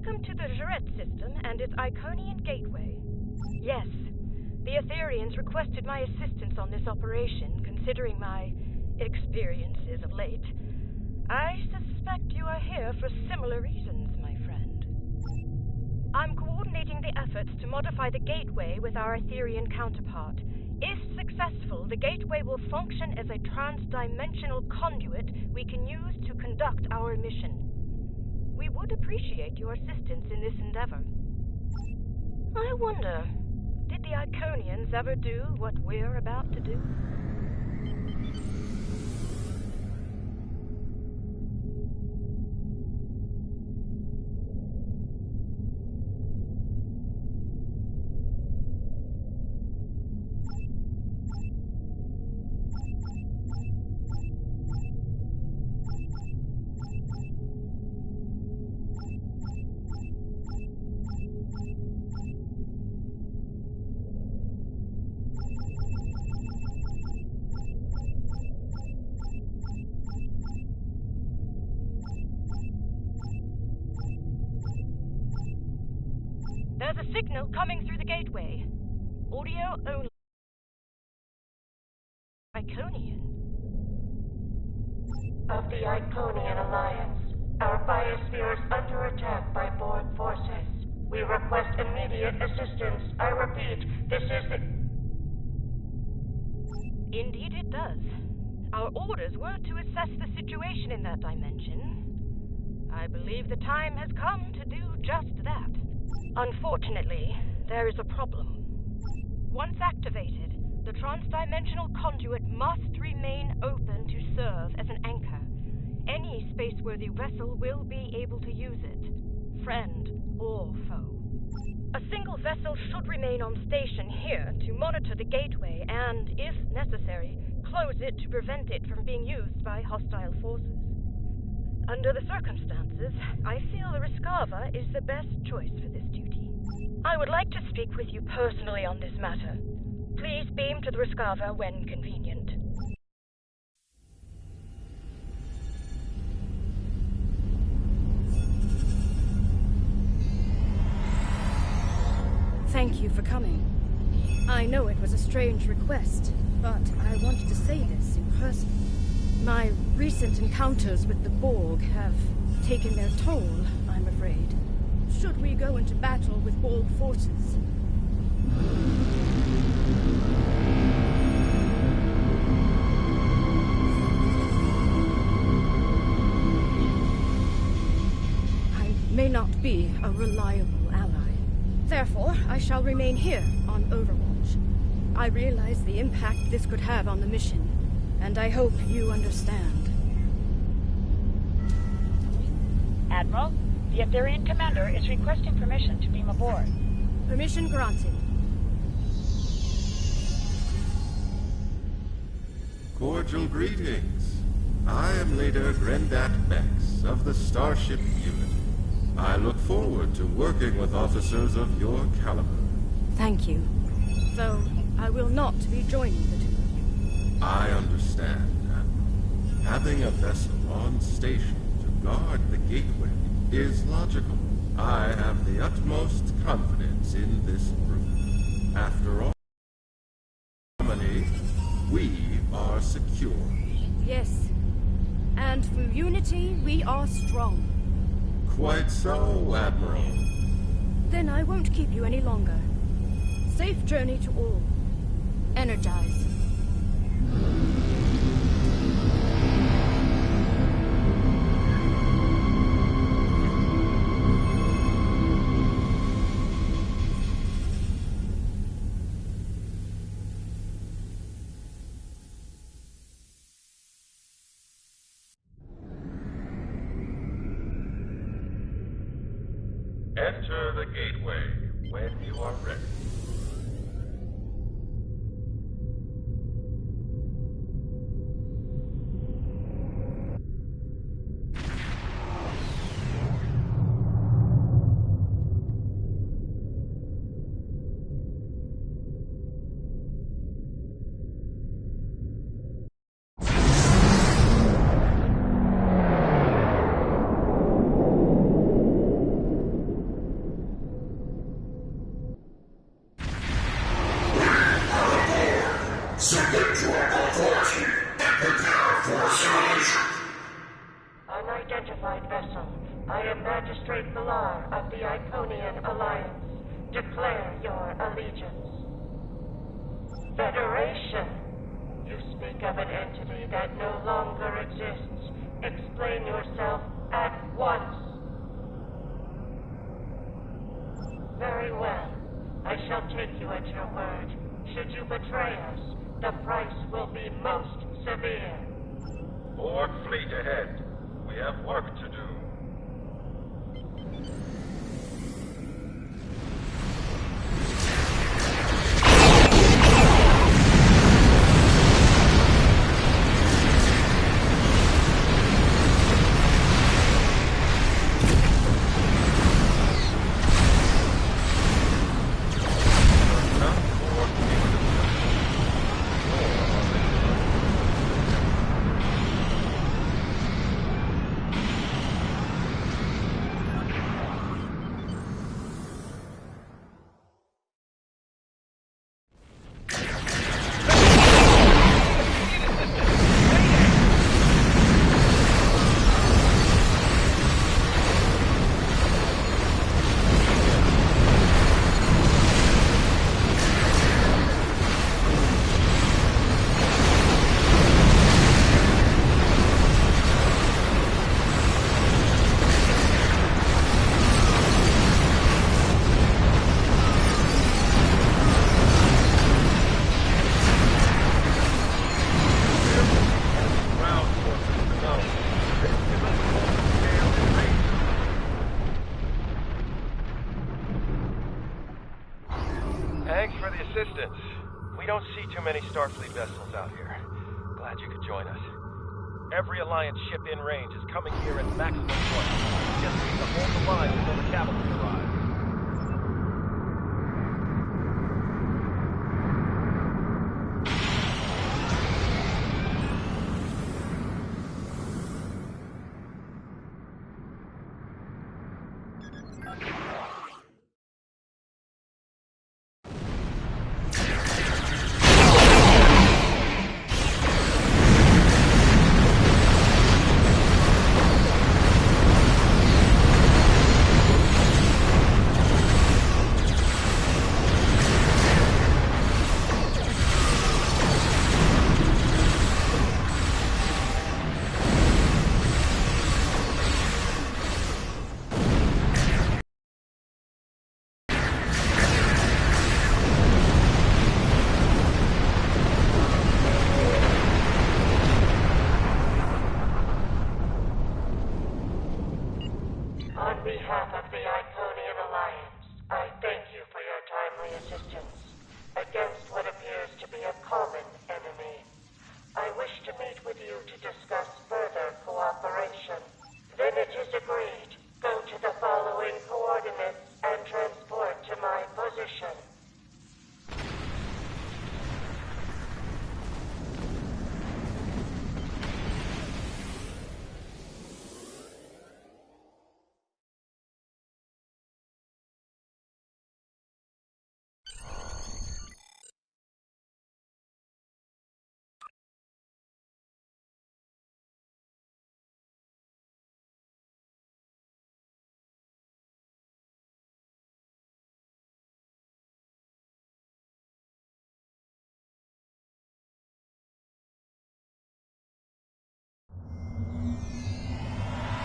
Welcome to the Juret system and its Iconian gateway. Yes, the Aetherians requested my assistance on this operation, considering my experiences of late. I suspect you are here for similar reasons, my friend. I'm coordinating the efforts to modify the gateway with our Aetherian counterpart. If successful, the gateway will function as a trans-dimensional conduit we can use to conduct our mission. We would appreciate your assistance in this endeavor. I wonder, did the Iconians ever do what we're about to do? There's a signal coming through the gateway. Audio only. Iconian. Of the Iconian Alliance, our biosphere is under attack by Borg forces. We request immediate assistance. I repeat, this is the... Indeed it does. Our orders were to assess the situation in that dimension. I believe the time has come to do just that. Unfortunately, there is a problem. Once activated, the trans-dimensional conduit must remain open to serve as an anchor. Any space-worthy vessel will be able to use it, friend or foe. A single vessel should remain on station here to monitor the gateway and, if necessary, close it to prevent it from being used by hostile forces. Under the circumstances, I feel the Rescava is the best choice for this duty. I would like to speak with you personally on this matter. Please beam to the Rescava when convenient. Thank you for coming. I know it was a strange request, but I wanted to say this in person. My recent encounters with the Borg have taken their toll, I'm afraid. Should we go into battle with Borg forces? I may not be a reliable ally. Therefore, I shall remain here on Overwatch. I realize the impact this could have on the mission, and I hope you understand. Admiral, the Aetherian commander is requesting permission to beam aboard. Permission granted. Cordial greetings. I am Leader Grendat Bex of the Starship Unit. I look forward to working with officers of your caliber. Thank you. Though I will not be joining the two of you. I understand. Having a vessel on station to guard the gateway is logical. I have the utmost confidence in this group. After all, harmony, we are secure. Yes. And through unity, we are strong. Quite so, Admiral. Then I won't keep you any longer. Safe journey to all. Energize. Enter the gateway when you are ready. I am Magistrate Pilar of the Iconian Alliance. Declare your allegiance. Federation! You speak of an entity that no longer exists. Explain yourself at once. Very well. I shall take you at your word. Should you betray us, the price will be most severe. Borg fleet ahead. We have work to do. Thanks for the assistance. We don't see too many Starfleet vessels out here. Glad you could join us. Every Alliance ship in range is coming here at maximum force. Just need to hold the line until the cavalry arrives. On behalf of the Iconian Alliance, I thank you for your timely assistance against what appears to be a common enemy. I wish to meet with you to discuss further cooperation. Then it is agreed. Go to the following coordinates and transport to my position.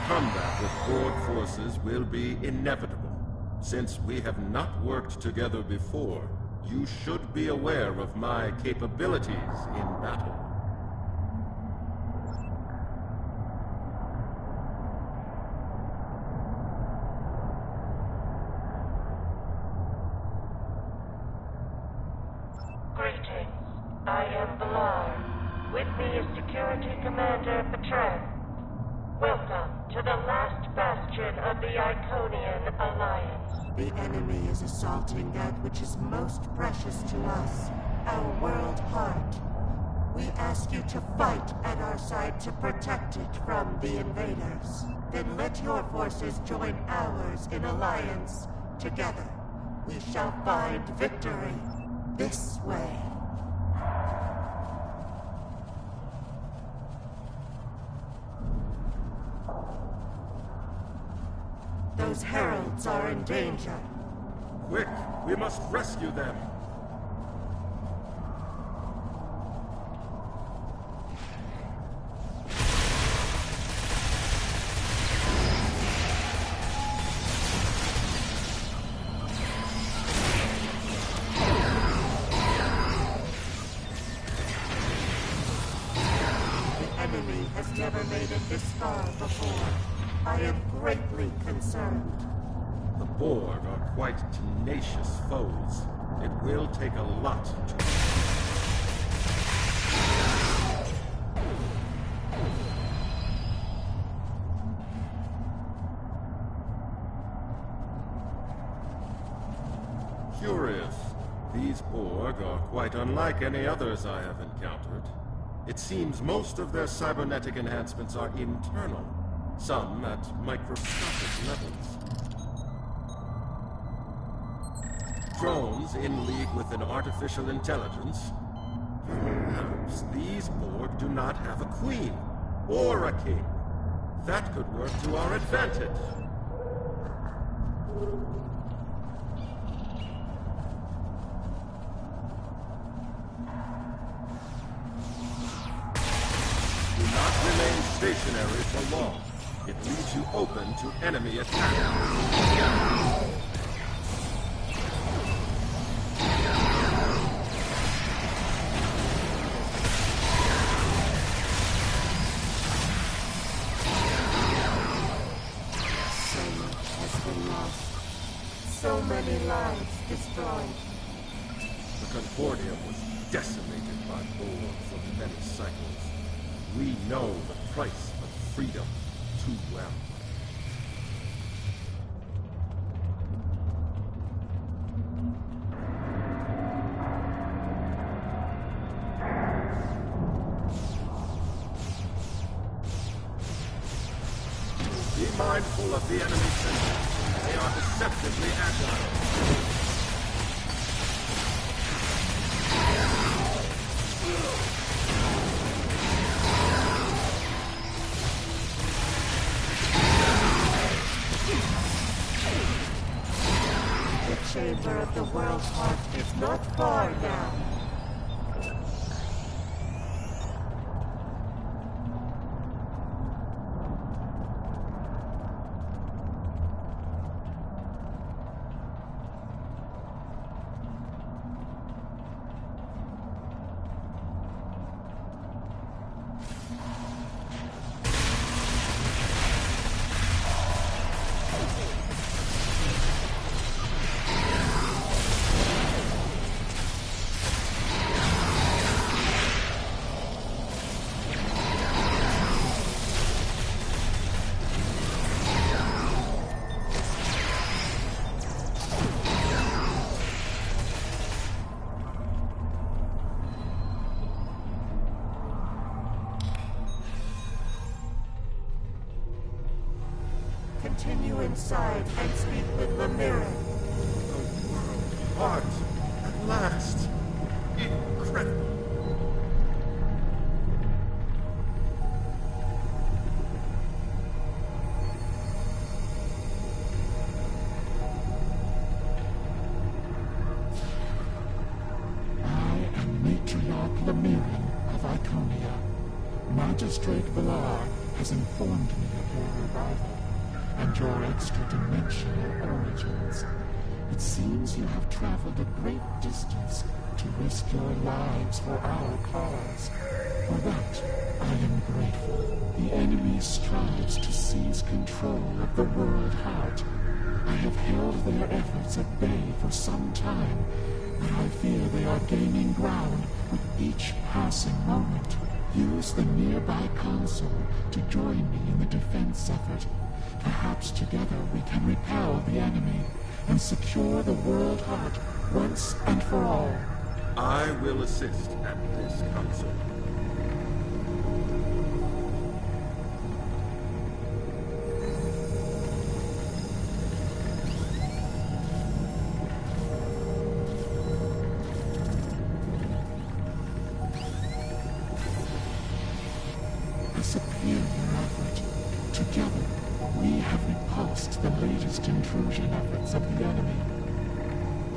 Combat with Borg forces will be inevitable. Since we have not worked together before, you should be aware of my capabilities in battle. Greetings. I am Pilar. With me is Security Commander Petran. Welcome to the last bastion of the Iconian Alliance. The enemy is assaulting that which is most precious to us, our world heart. We ask you to fight at our side to protect it from the invaders. Then let your forces join ours in alliance. Together, we shall find victory. This way. Those heralds are in danger. Quick! We must rescue them! Never made it this far before. I am greatly concerned. The Borg are quite tenacious foes. It will take a lot to... Curious. These Borg are quite unlike any others I have encountered. It seems most of their cybernetic enhancements are internal, some at microscopic levels. Drones in league with an artificial intelligence? Perhaps these Borg do not have a queen, or a king. That could work to our advantage. Do not remain stationary for long. It leaves you open to enemy attack. So many lives destroyed. The Concordia was decimated by Borgs of many cycles. We know the price of freedom too well. Be mindful of the enemy sensors. They are deceptively agile. The chamber of the world's heart is not far now. Continue inside and speak with the mirror. The world heart, at last. Incredible. I am Matriarch Lemirin of Iconia. Magistrate Villar has informed me of your arrival and your extra-dimensional origins. It seems you have traveled a great distance to risk your lives for our cause. For that, I am grateful. The enemy strives to seize control of the world heart. I have held their efforts at bay for some time, but I fear they are gaining ground with each passing moment. Use the nearby console to join me in the defense effort. Perhaps together we can repel the enemy and secure the world heart once and for all. I will assist at this console. A superior effort. Together, We have repulsed the latest intrusion efforts of the enemy.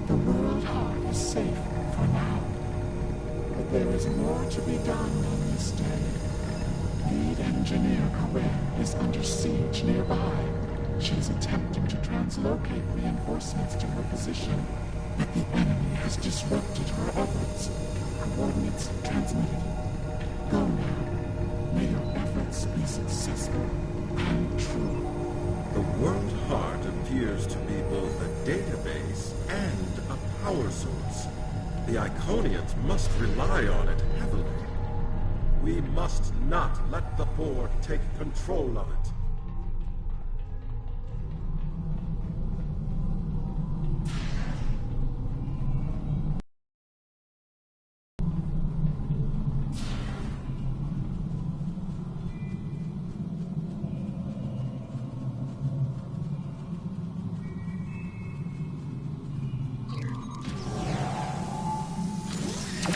The World Heart is safe for now. But there is more to be done on this day. Lead engineer Corinne is under siege nearby. She is attempting to translocate reinforcements to her position, but the enemy has disrupted her efforts. Coordinates transmitted. Go now. May your efforts be successful and true. The World Heart appears to be both a database and a power source. The Iconians must rely on it heavily. We must not let the Borg take control of it.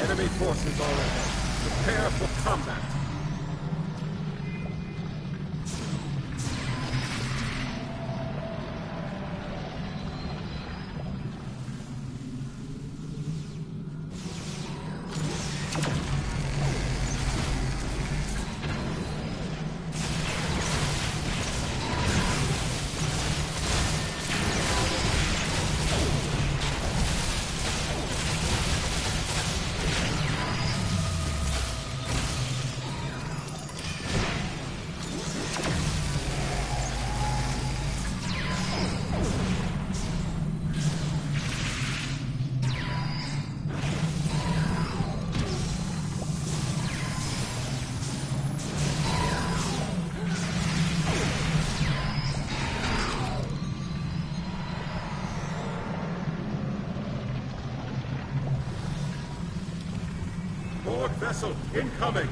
Enemy forces are in. Prepare for combat. Borg vessel incoming!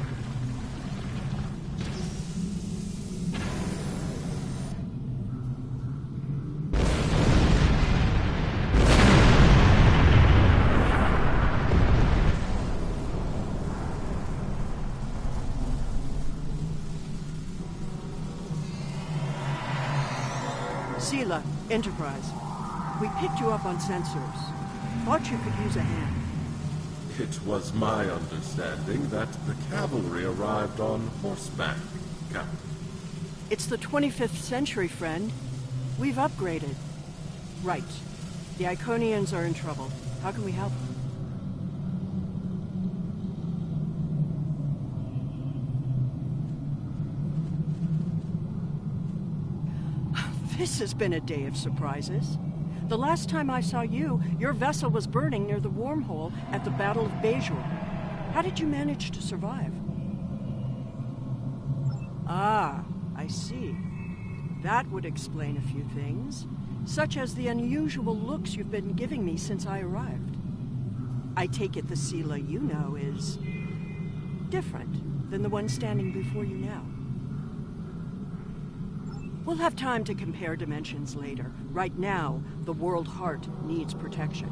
Sela, Enterprise. We picked you up on sensors. Thought you could use a hand. It was my understanding that the cavalry arrived on horseback, Captain. It's the 25th century, friend. We've upgraded. Right. The Iconians are in trouble. How can we help? This has been a day of surprises. The last time I saw you, your vessel was burning near the wormhole at the Battle of Bejor. How did you manage to survive? Ah, I see. That would explain a few things, such as the unusual looks you've been giving me since I arrived. I take it the Sela you know is different than the one standing before you now. We'll have time to compare dimensions later. Right now, the World Heart needs protection.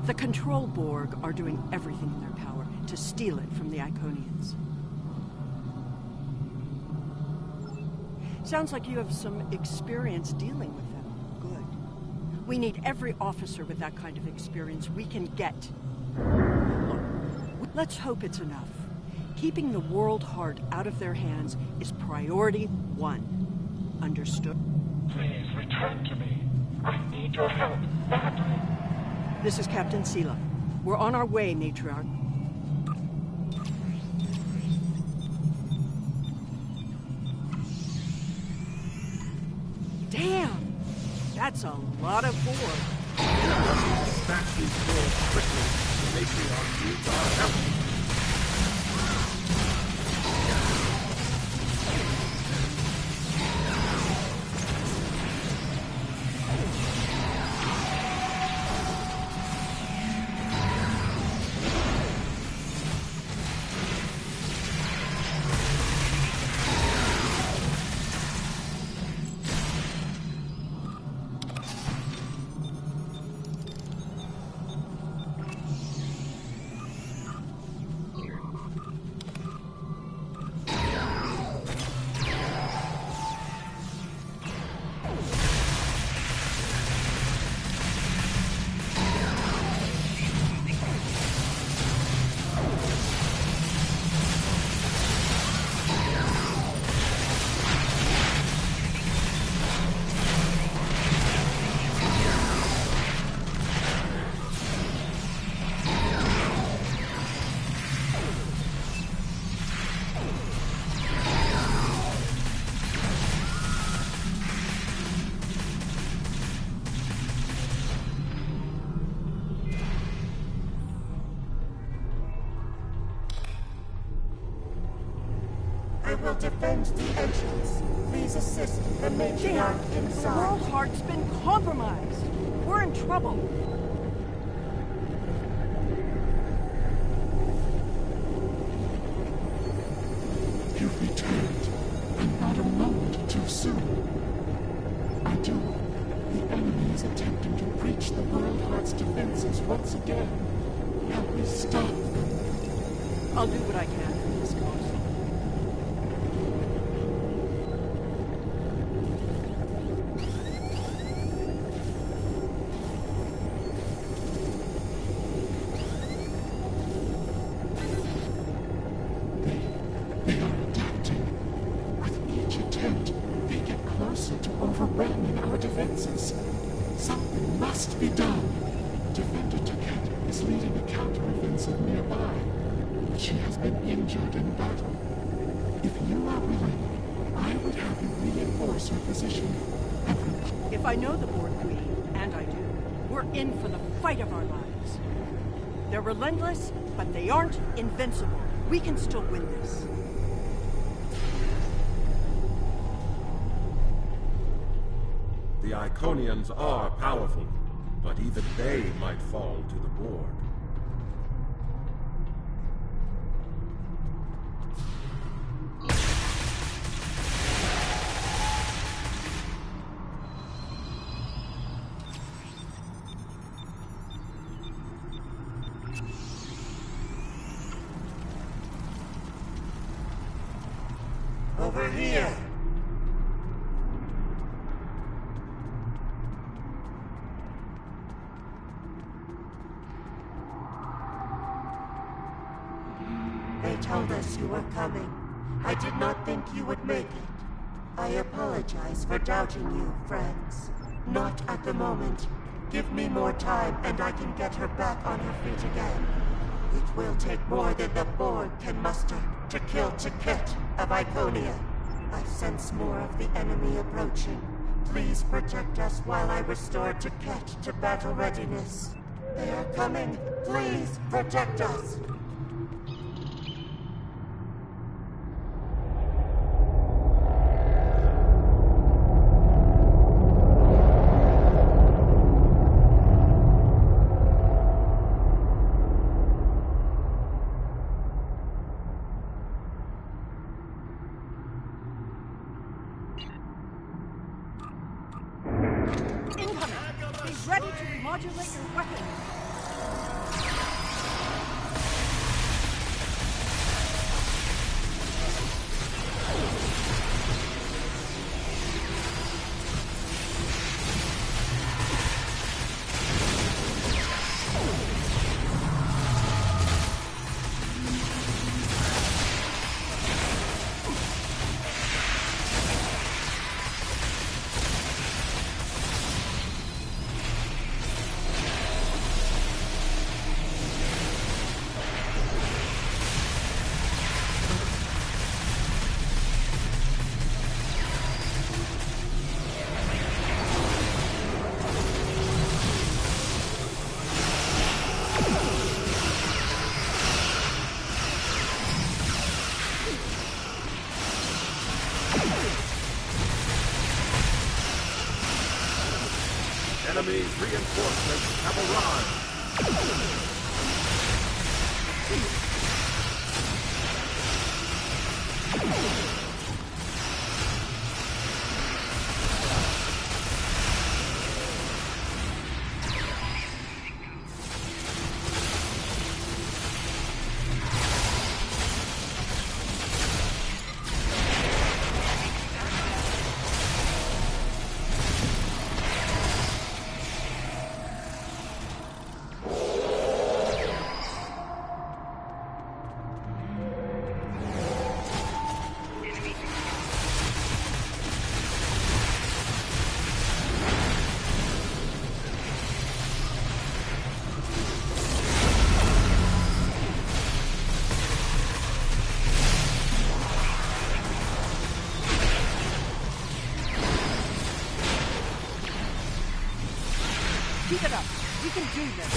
The Control Borg are doing everything in their power to steal it from the Iconians. Sounds like you have some experience dealing with them. Good. We need every officer with that kind of experience we can get. Look, let's hope it's enough. Keeping the World Heart out of their hands is priority 1. Understood? Please return to me. I need your help badly. This is Captain Sela. We're on our way, Matriarch. Damn! That's a lot of Borg. Dispatch these Borg quickly. The Matriarch needs our help. defend the entrance. Please assist the matriarch The inside. World Heart's been compromised. We're in trouble. You've returned, and not a moment too soon. I do. The enemy is attempting to breach the World Heart's defenses once again. Help me stop them. I'll do what I can for this cause. They are adapting. With each attempt, they get closer to overwhelming our defenses. Something must be done. Defender Taket is leading a counteroffensive nearby. She has been injured in battle. If you are willing, I would have you reinforce her position. If I know the Board Queen, and I do, we're in for the fight of our lives. They're relentless, but they aren't invincible. We can still win this. The Iconians are powerful, but even they might fall to the Borg. Over here! They told us you were coming. I did not think you would make it. I apologize for doubting you, friends. Not at the moment. Give me more time and I can get her back on her feet again. It will take more than the Borg can muster to kill Taket of Iconia. I sense more of the enemy approaching. Please protect us while I restore Taket to battle readiness. They are coming. Please protect us. Ready to modulate your weapons. Enemy reinforcements have arrived. Keep it up. We can do this.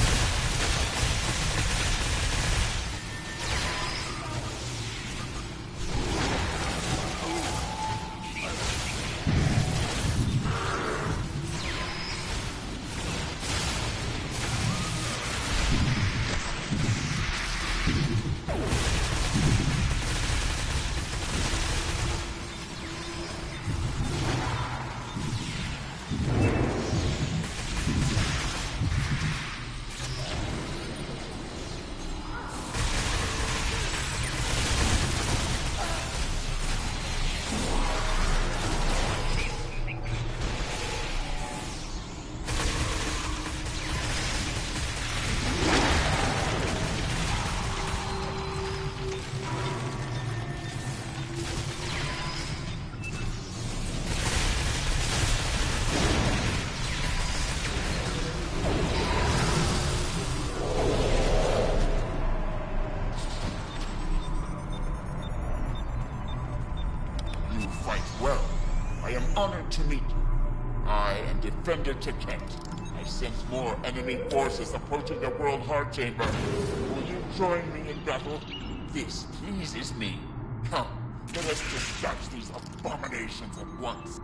honored to meet you. I am Defender to Kent. I sense more enemy forces approaching the World Heart Chamber. Will you join me in battle? This pleases me. Come, let us dispatch these abominations at once.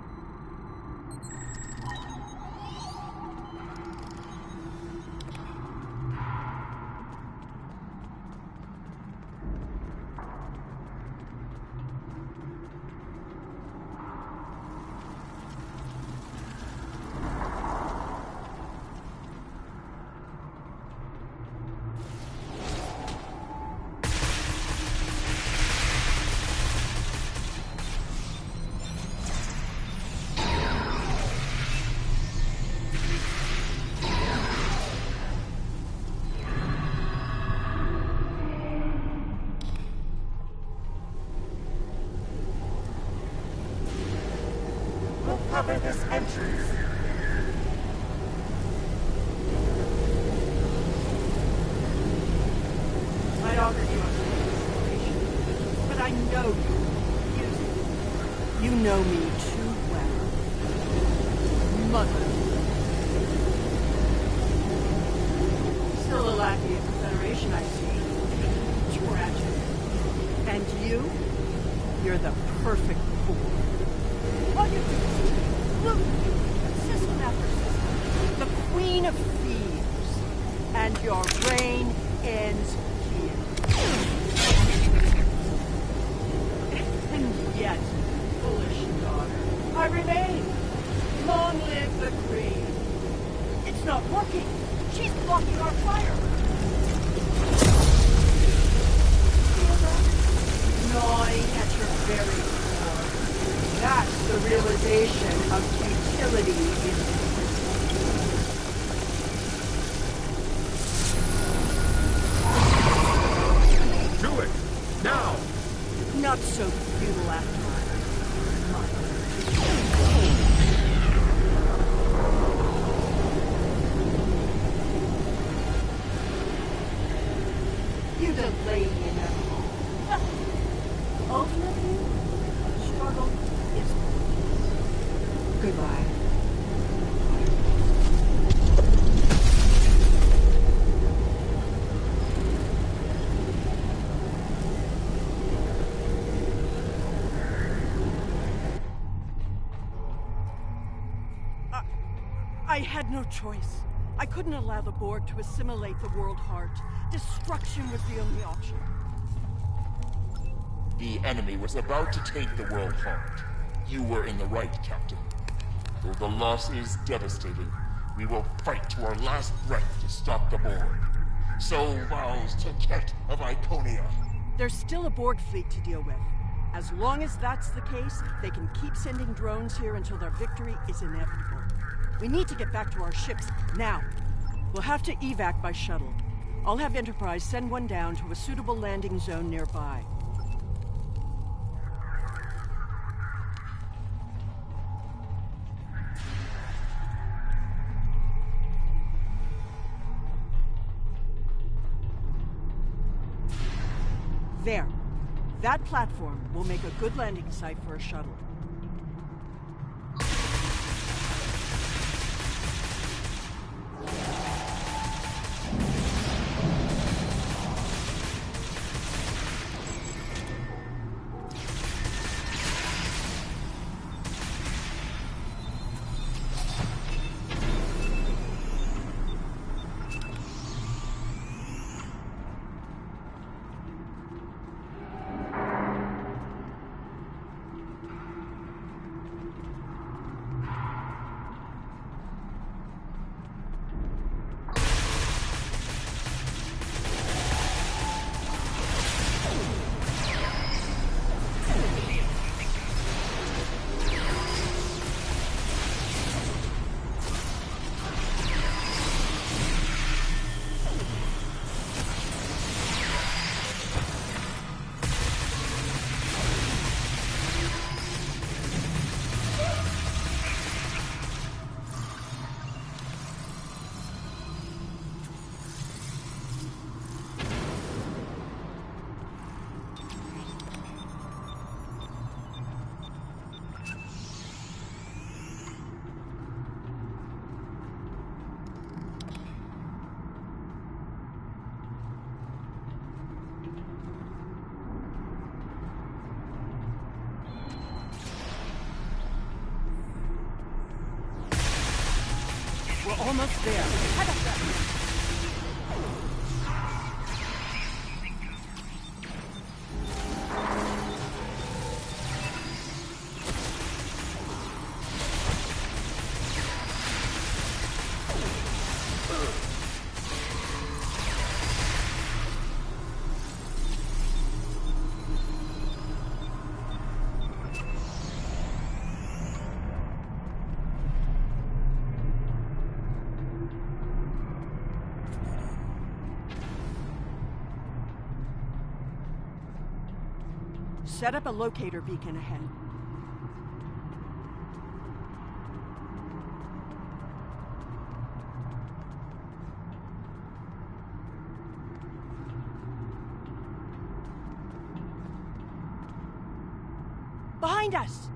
Cover this entrance. I offered you a solution, but I know you will use it. You know me too well. Mother. Still a lackey of the Federation, I see. Tragic. And you're the perfect fool. All you do is loot system after system. The queen of thieves. And your reign ends here. And yet, foolish daughter, I remain. Long live the queen. It's not working. She's blocking our fire. Feel that? Gnawing at your very core. That's the realization of futility in Do it! Now! not so futile after all. You delayed me enough. Ultimately, struggle is goodbye. I had no choice. I couldn't allow the Borg to assimilate the World Heart. Destruction was the only option. The enemy was about to take the World Heart. You were in the right, Captain. Though the loss is devastating, we will fight to our last breath to stop the Borg. So vows Taket of Iconia. There's still a Borg fleet to deal with. As long as that's the case, they can keep sending drones here until their victory is inevitable. We need to get back to our ships, now. We'll have to evac by shuttle. I'll have Enterprise send one down to a suitable landing zone nearby. There. That platform will make a good landing site for a shuttle. We're almost there. Head up there. Set up a locator beacon ahead. Behind us!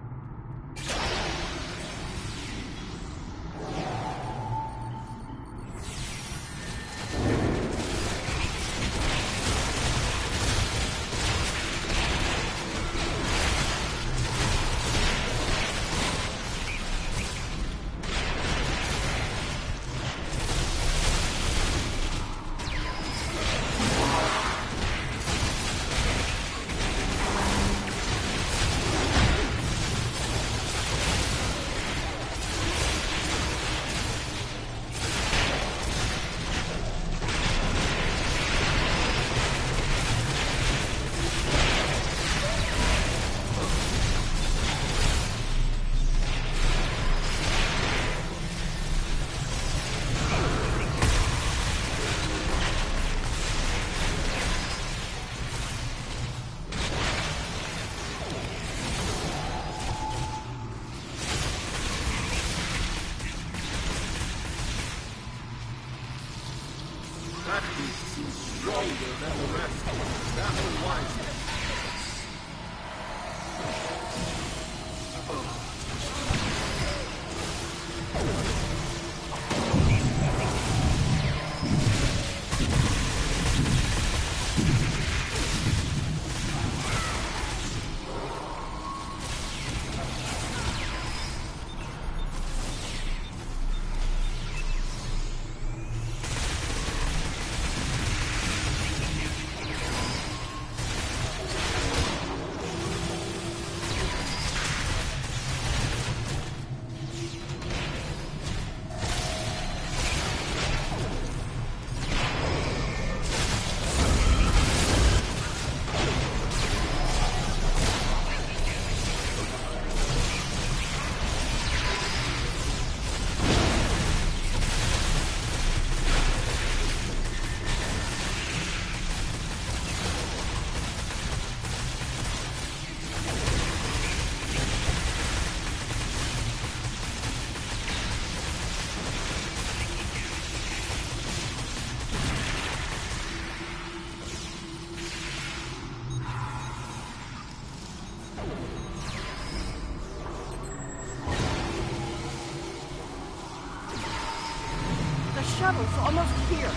That beast seems stronger than the rest. Battle wisely. The shuttle's almost here.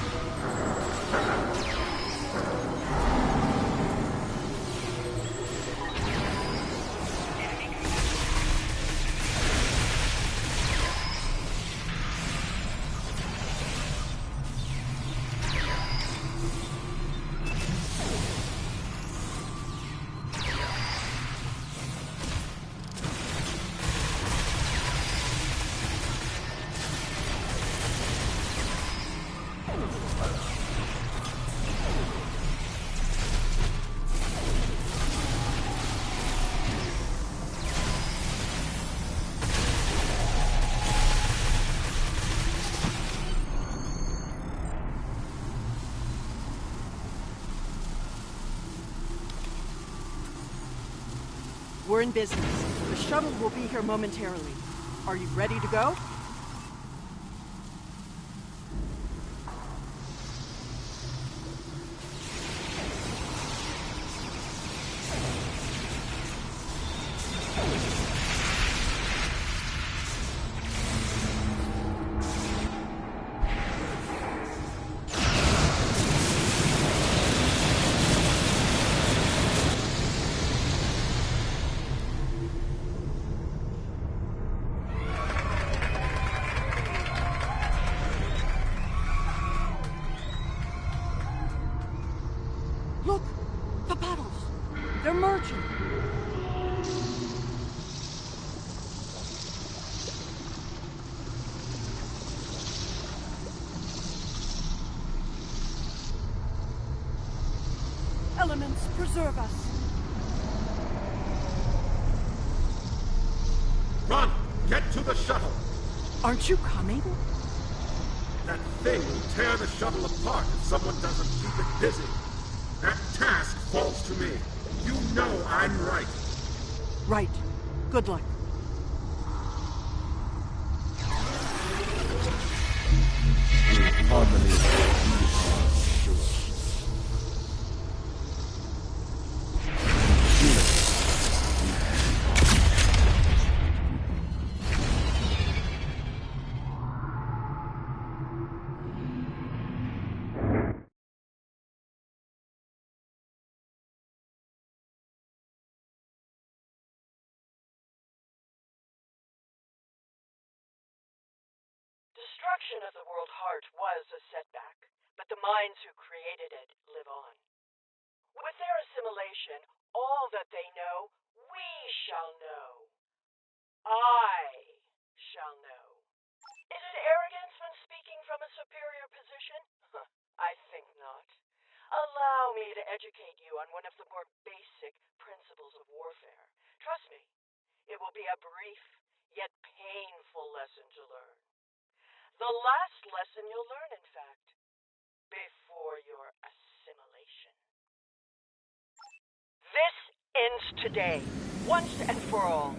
We're in business. The shuttle will be here momentarily. Are you ready to go? preserve us. Run! Get to the shuttle! Aren't you coming? That thing will tear the shuttle apart if someone doesn't keep it busy. That task falls to me. You know I'm right. Right. Good luck. Destruction of the World Heart was a setback, but the minds who created it live on. With their assimilation, all that they know, we shall know. I shall know. Is it arrogance when speaking from a superior position? I think not. Allow me to educate you on one of the more basic principles of warfare. Trust me, it will be a brief, yet painful lesson to learn. The last lesson you'll learn, in fact, before your assimilation. This ends today, once and for all.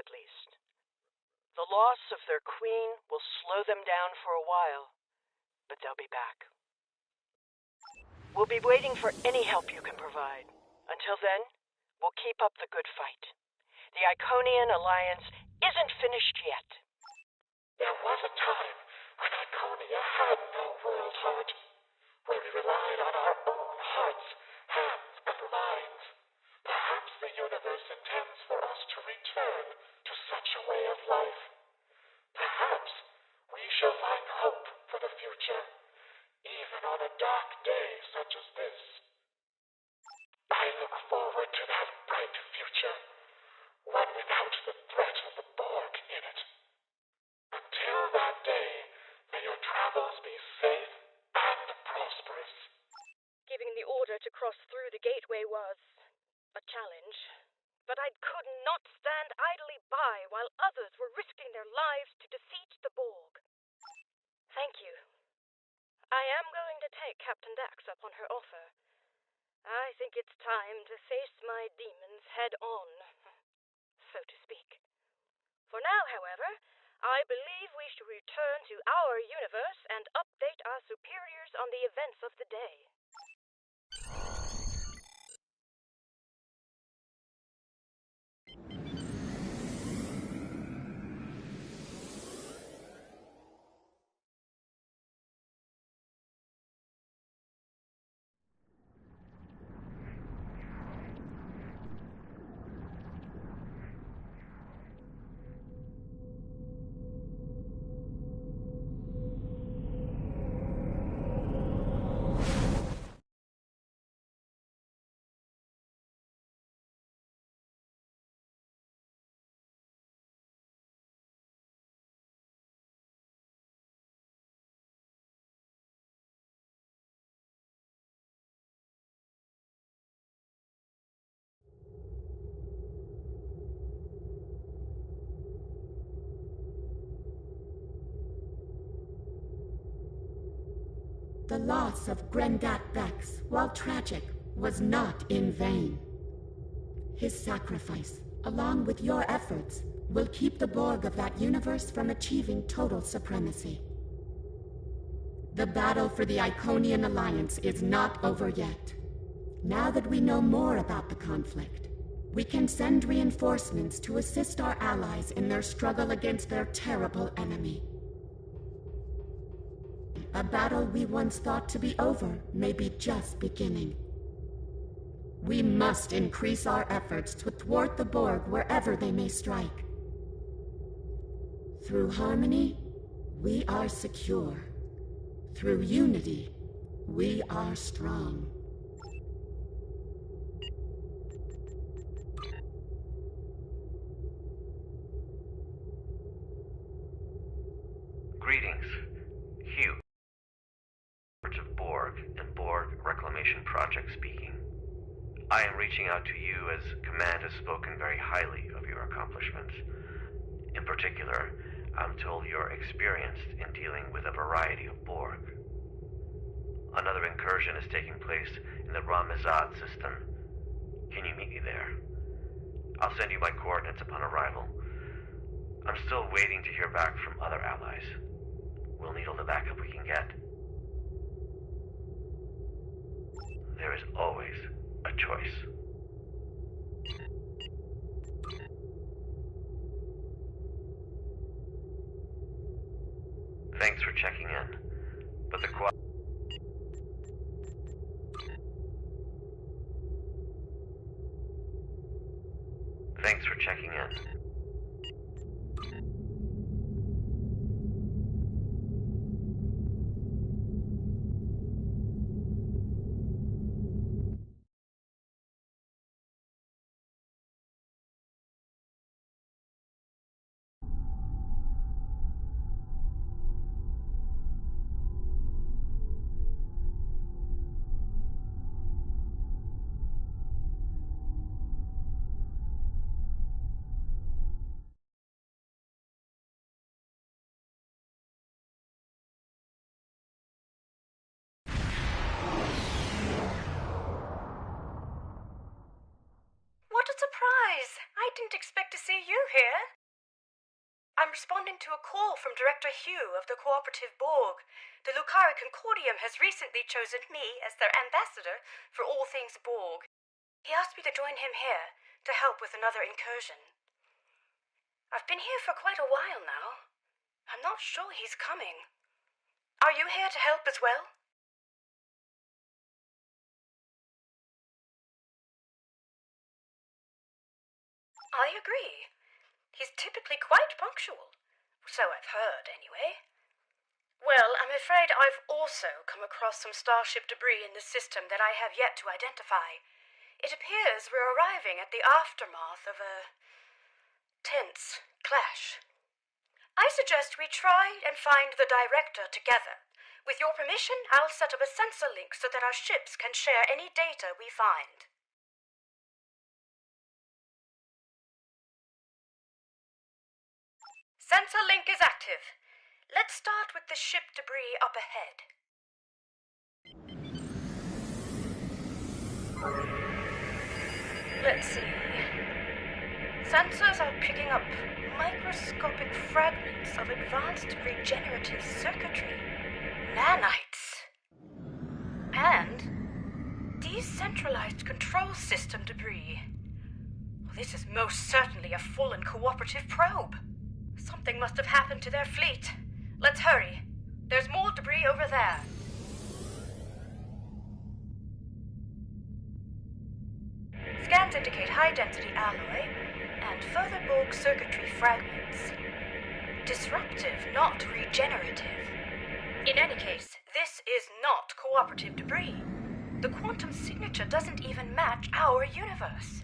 at least. The loss of their queen will slow them down for a while, but they'll be back. We'll be waiting for any help you can provide. Until then, we'll keep up the good fight. The Iconian Alliance isn't finished yet. There was a time when Iconia had no world heart, where we relied on our own hearts, hands, and minds. Perhaps the universe intends for us to return to such a way of life. Perhaps we shall find hope for the future, even on a dark day such as this. I look forward to that bright future, one without the threat of the Borg in it. Until that day, may your travels be safe and prosperous. Giving the order to cross through the gateway was a challenge, but I could not stand idly by while others were risking their lives to defeat the Borg. Thank you. I am going to take Captain Dax up on her offer. I think it's time to face my demons head on, so to speak. For now, however, I believe we should return to our universe and update our superiors on the events of the day. The loss of Grendat Bex, while tragic, was not in vain. His sacrifice, along with your efforts, will keep the Borg of that universe from achieving total supremacy. The battle for the Iconian Alliance is not over yet. Now that we know more about the conflict, we can send reinforcements to assist our allies in their struggle against their terrible enemy. A battle we once thought to be over may be just beginning. We must increase our efforts to thwart the Borg wherever they may strike. Through harmony, we are secure. Through unity, we are strong. Greetings. Hugh, of Borg and Borg Reclamation Project speaking. I am reaching out to you as Command has spoken very highly of your accomplishments. In particular, I'm told you're experienced in dealing with a variety of Borg. Another incursion is taking place in the Ramazad system. Can you meet me there? I'll send you my coordinates upon arrival. I'm still waiting to hear back from other allies. We'll need all the backup we can get. There is always a choice. Thanks for checking in, but the Thanks for checking in. surprise! I didn't expect to see you here. I'm responding to a call from Director Hugh of the Cooperative Borg. The Lucari Concordium has recently chosen me as their ambassador for all things Borg. He asked me to join him here to help with another incursion. I've been here for quite a while now. I'm not sure he's coming. Are you here to help as well? I agree. He's typically quite punctual. So I've heard, anyway. Well, I'm afraid I've also come across some starship debris in the system that I have yet to identify. It appears we're arriving at the aftermath of a tense clash. I suggest we try and find the director together. With your permission, I'll set up a sensor link so that our ships can share any data we find. Sensor link is active. Let's start with the ship debris up ahead. Let's see. Sensors are picking up microscopic fragments of advanced regenerative circuitry, nanites, and decentralized control system debris. This is most certainly a fallen cooperative probe. Something must have happened to their fleet. Let's hurry. There's more debris over there. Scans indicate high-density alloy and further Borg circuitry fragments. Disruptive, not regenerative. In any case, this is not cooperative debris. The quantum signature doesn't even match our universe.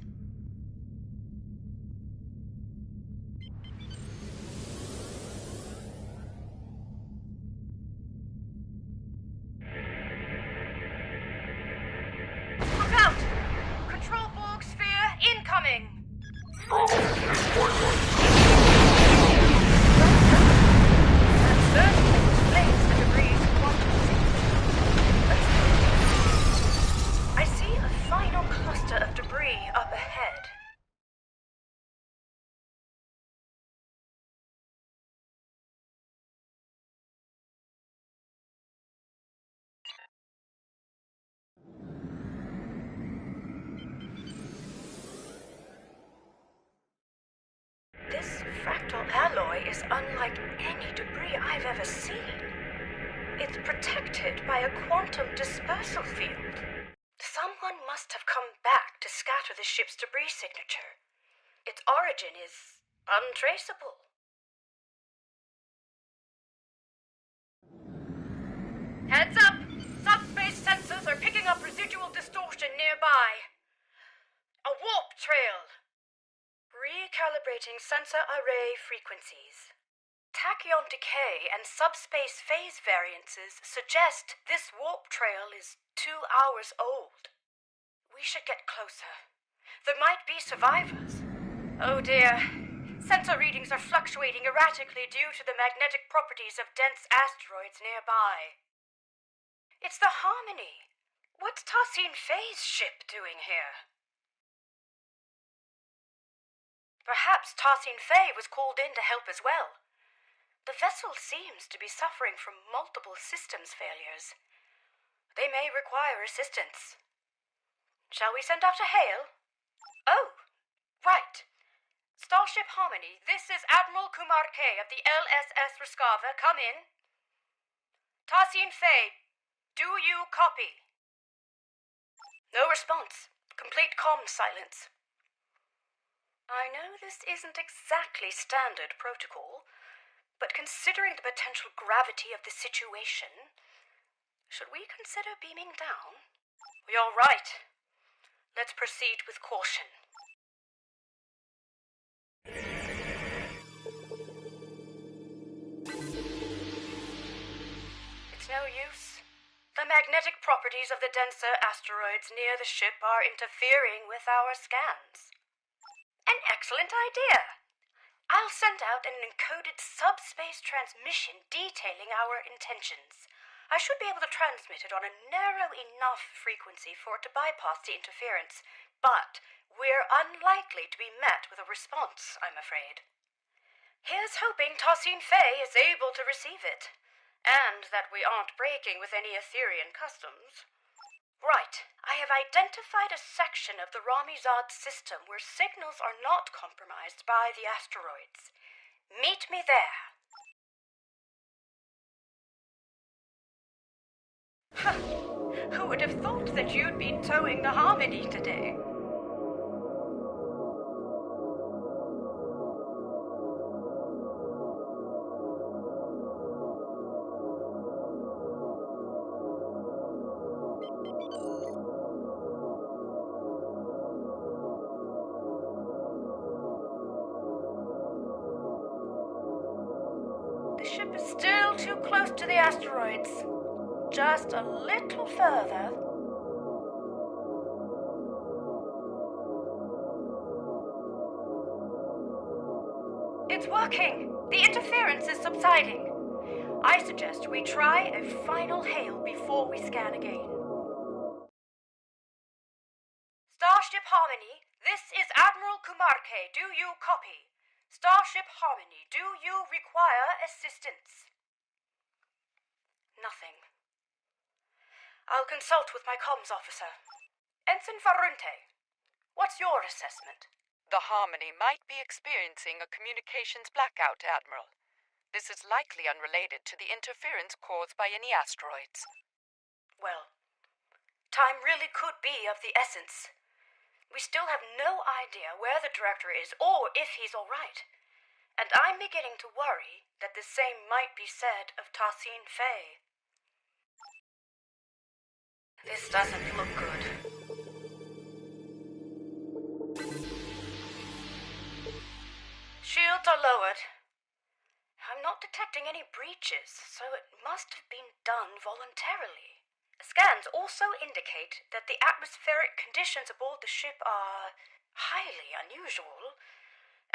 This fractal alloy is unlike any debris I've ever seen. It's protected by a quantum dispersal field. Someone must have come back to scatter the ship's debris signature. Its origin is untraceable. Heads up! Subspace sensors are picking up residual distortion nearby. A warp trail. Recalibrating sensor array frequencies. Tachyon decay and subspace phase variances suggest this warp trail is 2 hours old. We should get closer. There might be survivors. Oh dear. Sensor readings are fluctuating erratically due to the magnetic properties of dense asteroids nearby. It's the Harmony. What's Tassine Faye's ship doing here? Perhaps Tassine Faye was called in to help as well. The vessel seems to be suffering from multiple systems failures. They may require assistance. Shall we send out a hail? Oh, right. Starship Harmony, this is Admiral Kumar K of the LSS Raskava. Come in. Tassine Faye, do you copy? No response. Complete comm silence. I know this isn't exactly standard protocol, but considering the potential gravity of the situation, should we consider beaming down? You're right. Let's proceed with caution. It's no use. The magnetic properties of the denser asteroids near the ship are interfering with our scans. An excellent idea. I'll send out an encoded subspace transmission detailing our intentions. I should be able to transmit it on a narrow enough frequency for it to bypass the interference, but we're unlikely to be met with a response, I'm afraid. Here's hoping Tassine Fey is able to receive it, and that we aren't breaking with any Etherean customs. Right, I have identified a section of the Ramizad system where signals are not compromised by the asteroids. Meet me there. Who would have thought that you'd be towing the Harmony today? The ship is still too close to the asteroids. Just a little further. It's working! The interference is subsiding. I suggest we try a final hail before we scan again. Starship Harmony, this is Admiral Kumarke. Do you copy? Starship Harmony, do you require assistance? Nothing. I'll consult with my comms officer. Ensign Farunte, what's your assessment? The Harmony might be experiencing a communications blackout, Admiral. This is likely unrelated to the interference caused by any asteroids. Well, time really could be of the essence. We still have no idea where the director is or if he's all right. And I'm beginning to worry that the same might be said of Tassine Fey. This doesn't look good. Shields are lowered. I'm not detecting any breaches, so it must have been done voluntarily. Scans also indicate that the atmospheric conditions aboard the ship are highly unusual,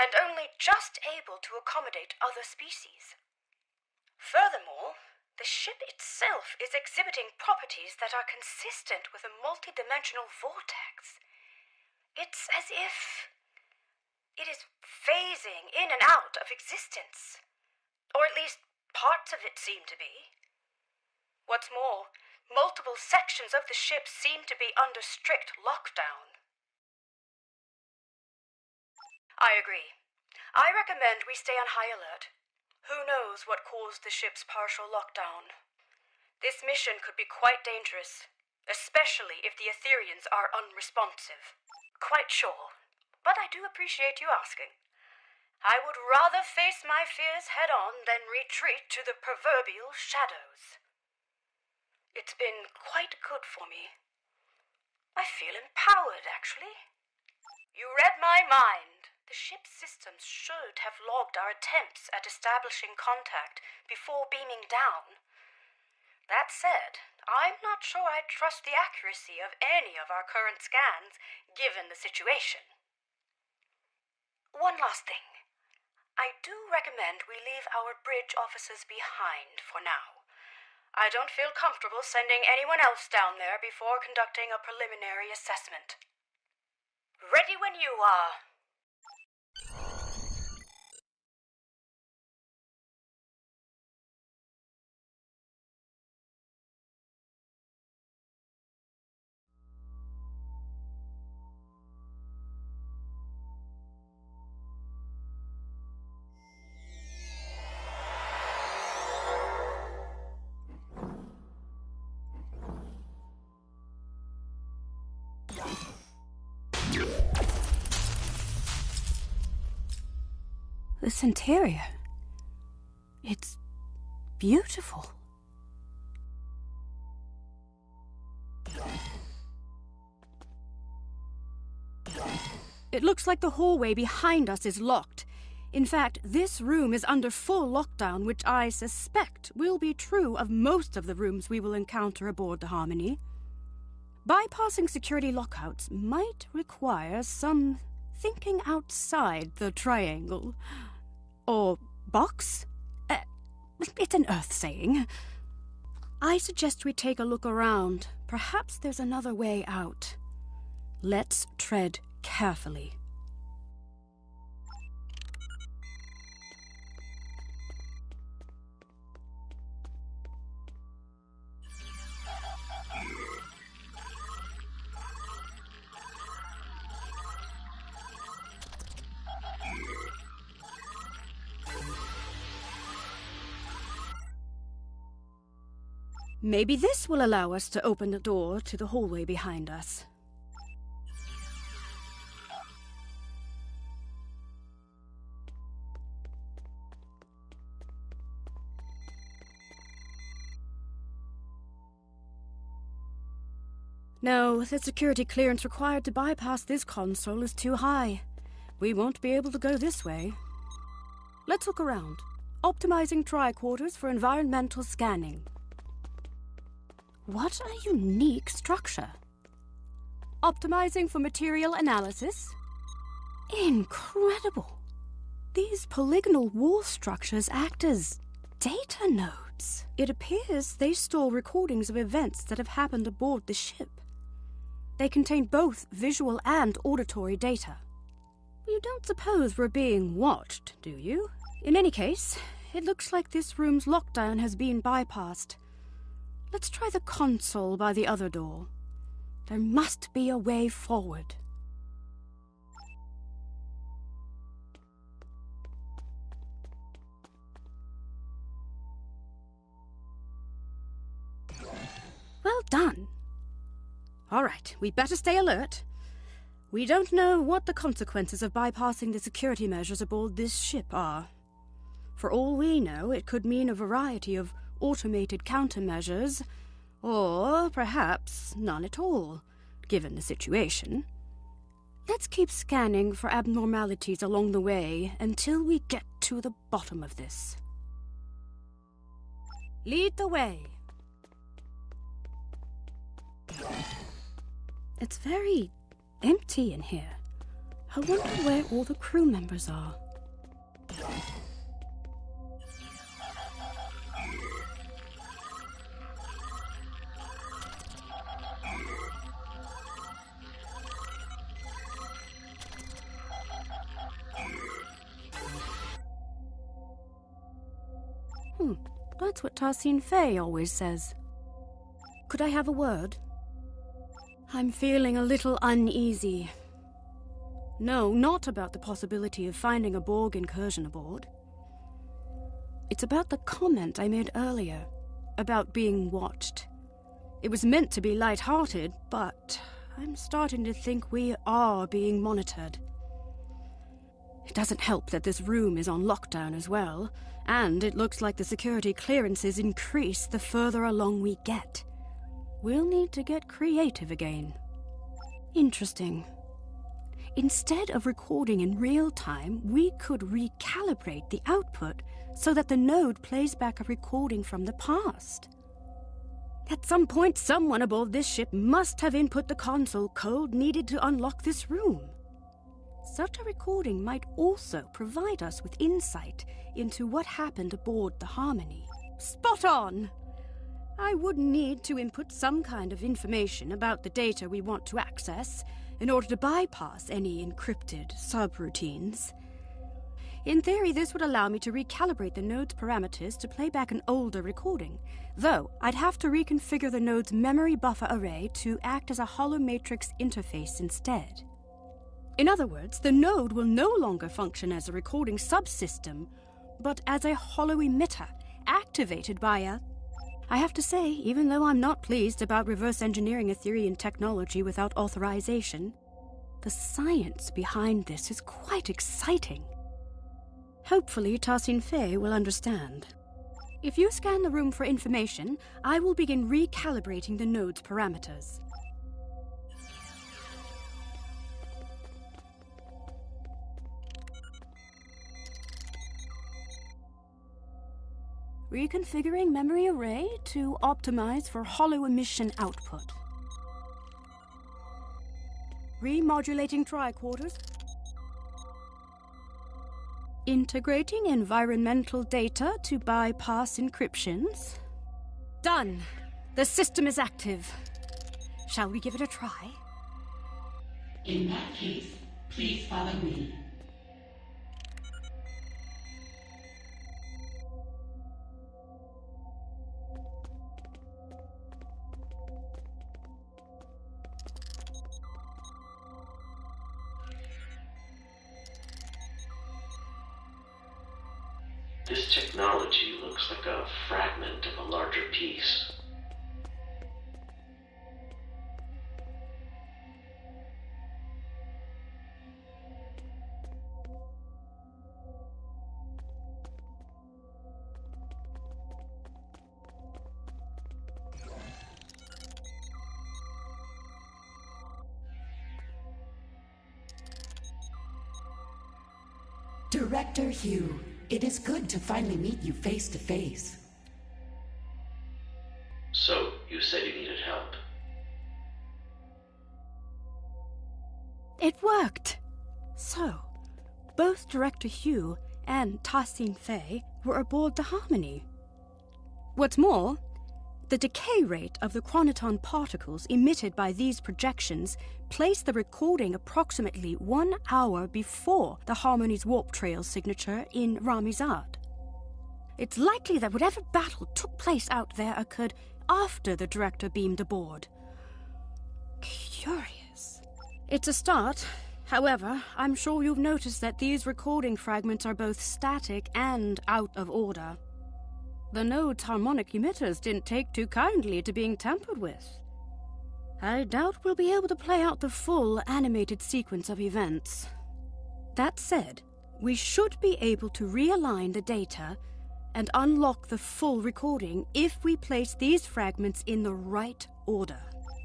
and only just able to accommodate other species. Furthermore, the ship itself is exhibiting properties that are consistent with a multidimensional vortex. It's as if it is phasing in and out of existence. Or at least parts of it seem to be. What's more, multiple sections of the ship seem to be under strict lockdown. I agree. I recommend we stay on high alert. Who knows what caused the ship's partial lockdown? This mission could be quite dangerous, especially if the Etherians are unresponsive. Quite sure, but I do appreciate you asking. I would rather face my fears head-on than retreat to the proverbial shadows. It's been quite good for me. I feel empowered, actually. You read my mind. The ship's systems should have logged our attempts at establishing contact before beaming down. That said, I'm not sure I trust the accuracy of any of our current scans, given the situation. One last thing. I do recommend we leave our bridge officers behind for now. I don't feel comfortable sending anyone else down there before conducting a preliminary assessment. Ready when you are. This interior, it's beautiful. It looks like the hallway behind us is locked. In fact, this room is under full lockdown, which I suspect will be true of most of the rooms we will encounter aboard the Harmony. Bypassing security lockouts might require some thinking outside the triangle. Or box? It's an Earth saying. I suggest we take a look around. Perhaps there's another way out. Let's tread carefully. Maybe this will allow us to open the door to the hallway behind us. No, the security clearance required to bypass this console is too high. We won't be able to go this way. Let's look around. Optimizing tricorders for environmental scanning. What a unique structure. Optimizing for material analysis? Incredible. These polygonal wall structures act as data nodes. It appears they store recordings of events that have happened aboard the ship. They contain both visual and auditory data. You don't suppose we're being watched, do you? In any case, it looks like this room's lockdown has been bypassed. Let's try the console by the other door. There must be a way forward. Well done. All right, we better stay alert. We don't know what the consequences of bypassing the security measures aboard this ship are. For all we know, it could mean a variety of automated countermeasures, or perhaps none at all, given the situation. Let's keep scanning for abnormalities along the way until we get to the bottom of this. Lead the way. It's very empty in here. I wonder where all the crew members are. That's what Tarsine Fay always says. Could I have a word? I'm feeling a little uneasy. No, not about the possibility of finding a Borg incursion aboard. It's about the comment I made earlier, about being watched. It was meant to be light-hearted, but I'm starting to think we are being monitored. It doesn't help that this room is on lockdown as well, and it looks like the security clearances increase the further along we get. We'll need to get creative again. Interesting. Instead of recording in real time, we could recalibrate the output so that the node plays back a recording from the past. At some point, someone aboard this ship must have input the console code needed to unlock this room. Such a recording might also provide us with insight into what happened aboard the Harmony. Spot on! I would need to input some kind of information about the data we want to access in order to bypass any encrypted subroutines. In theory, this would allow me to recalibrate the node's parameters to play back an older recording, though I'd have to reconfigure the node's memory buffer array to act as a hollow matrix interface instead. In other words, the node will no longer function as a recording subsystem, but as a hollow emitter, activated by a... I have to say, even though I'm not pleased about reverse engineering Etherean technology without authorization, the science behind this is quite exciting. Hopefully, Tarsine Fay will understand. If you scan the room for information, I will begin recalibrating the node's parameters. Reconfiguring memory array to optimize for hollow emission output. Remodulating tricorders. Integrating environmental data to bypass encryptions. Done! The system is active. Shall we give it a try? In that case, please follow me. This technology looks like a fragment of a larger piece. Director Hugh, it is good to finally meet you face to face. So, you said you needed help. It worked! So, both Director Hugh and Tassin Fei were aboard the Harmony. What's more, the decay rate of the chronoton particles emitted by these projections placed the recording approximately 1 hour before the Harmony's warp trail signature in Ramizad. It's likely that whatever battle took place out there occurred after the Director beamed aboard. Curious. It's a start. However, I'm sure you've noticed that these recording fragments are both static and out of order. The node's harmonic emitters didn't take too kindly to being tampered with. I doubt we'll be able to play out the full animated sequence of events. That said, we should be able to realign the data and unlock the full recording if we place these fragments in the right order.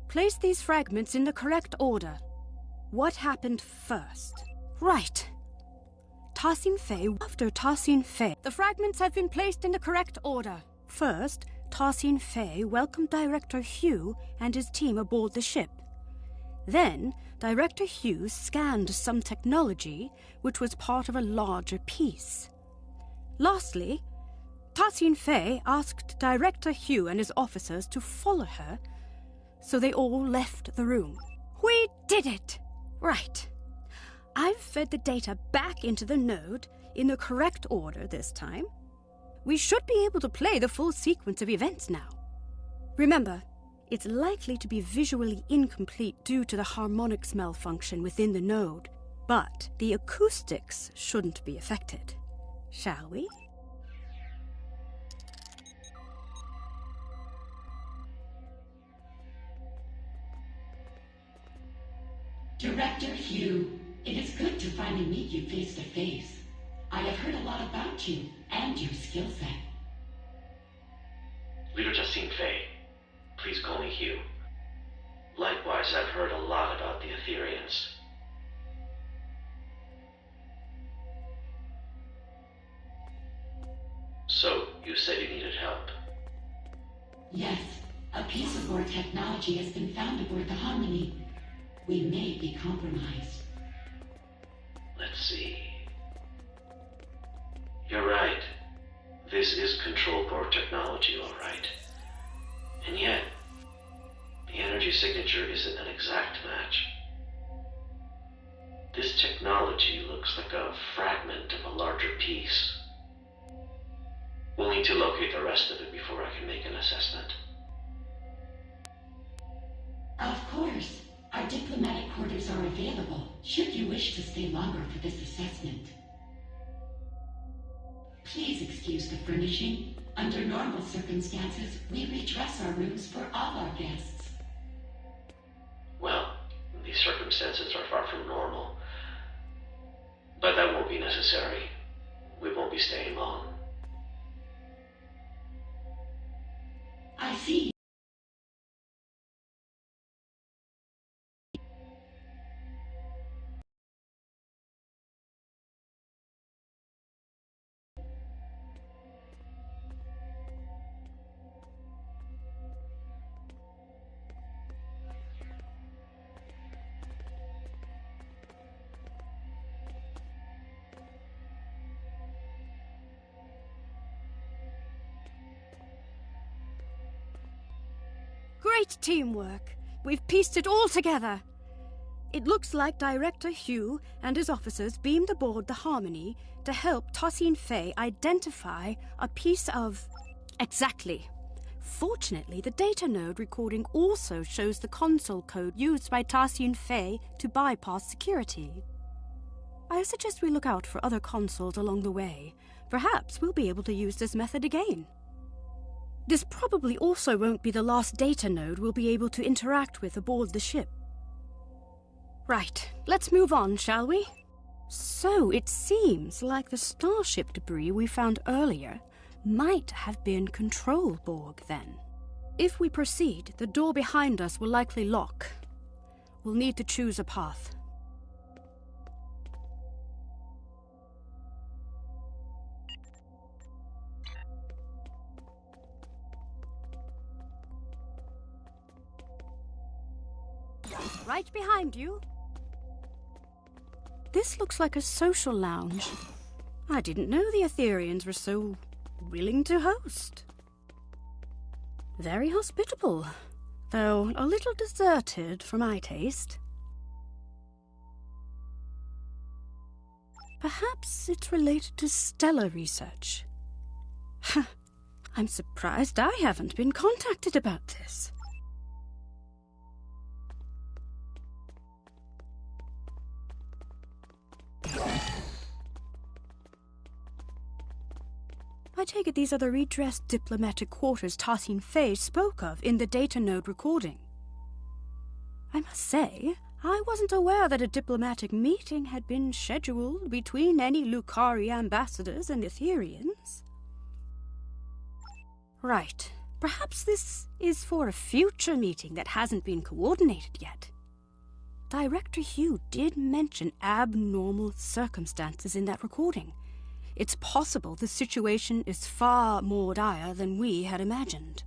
Place these fragments in the correct order. What happened first? Right. Tassin Fei after Tassin Fei. The fragments have been placed in the correct order. First, Tassin Fei welcomed Director Hugh and his team aboard the ship. Then, Director Hugh scanned some technology which was part of a larger piece. Lastly, Tassin Fei asked Director Hugh and his officers to follow her, so they all left the room. We did it! Right. I've fed the data back into the node in the correct order this time. We should be able to play the full sequence of events now. Remember, it's likely to be visually incomplete due to the harmonics malfunction within the node, but the acoustics shouldn't be affected. Shall we? Director Hugh, it is good to finally meet you face to face. I have heard a lot about you and your skill set. Leader Tassin Fei, please call me Hugh. Likewise, I've heard a lot about the Etherians. So, you said you needed help? Yes, a piece of our technology has been found aboard the Harmony. We may be compromised. Let's see. You're right. This is control board technology, all right. And yet, the energy signature isn't an exact match. This technology looks like a fragment of a larger piece. We'll need to locate the rest of it before I can make an assessment. Of course. Our diplomatic quarters are available, should you wish to stay longer for this assessment. Please excuse the furnishing. Under normal circumstances, we redress our rooms for all our guests. Well, these circumstances are far from normal. But that won't be necessary. We won't be staying long. I see. Great teamwork. We've pieced it all together. It looks like Director Hugh and his officers beamed aboard the Harmony to help Tosin Fei identify a piece of... Exactly. Fortunately, the data node recording also shows the console code used by Tosin Fei to bypass security. I suggest we look out for other consoles along the way. Perhaps we'll be able to use this method again. This probably also won't be the last data node we'll be able to interact with aboard the ship. Right, let's move on, shall we? So it seems like the starship debris we found earlier might have been control Borg then. If we proceed, the door behind us will likely lock. We'll need to choose a path. Right behind you. This looks like a social lounge. I didn't know the Etherians were so willing to host. Very hospitable, though a little deserted for my taste. Perhaps it's related to stellar research. I'm surprised I haven't been contacted about this. I take it these are the redressed diplomatic quarters Tosin Fei spoke of in the data node recording. I must say, I wasn't aware that a diplomatic meeting had been scheduled between any Lucari ambassadors and Etherians. Right, perhaps this is for a future meeting that hasn't been coordinated yet. Director Hugh did mention abnormal circumstances in that recording. It's possible the situation is far more dire than we had imagined.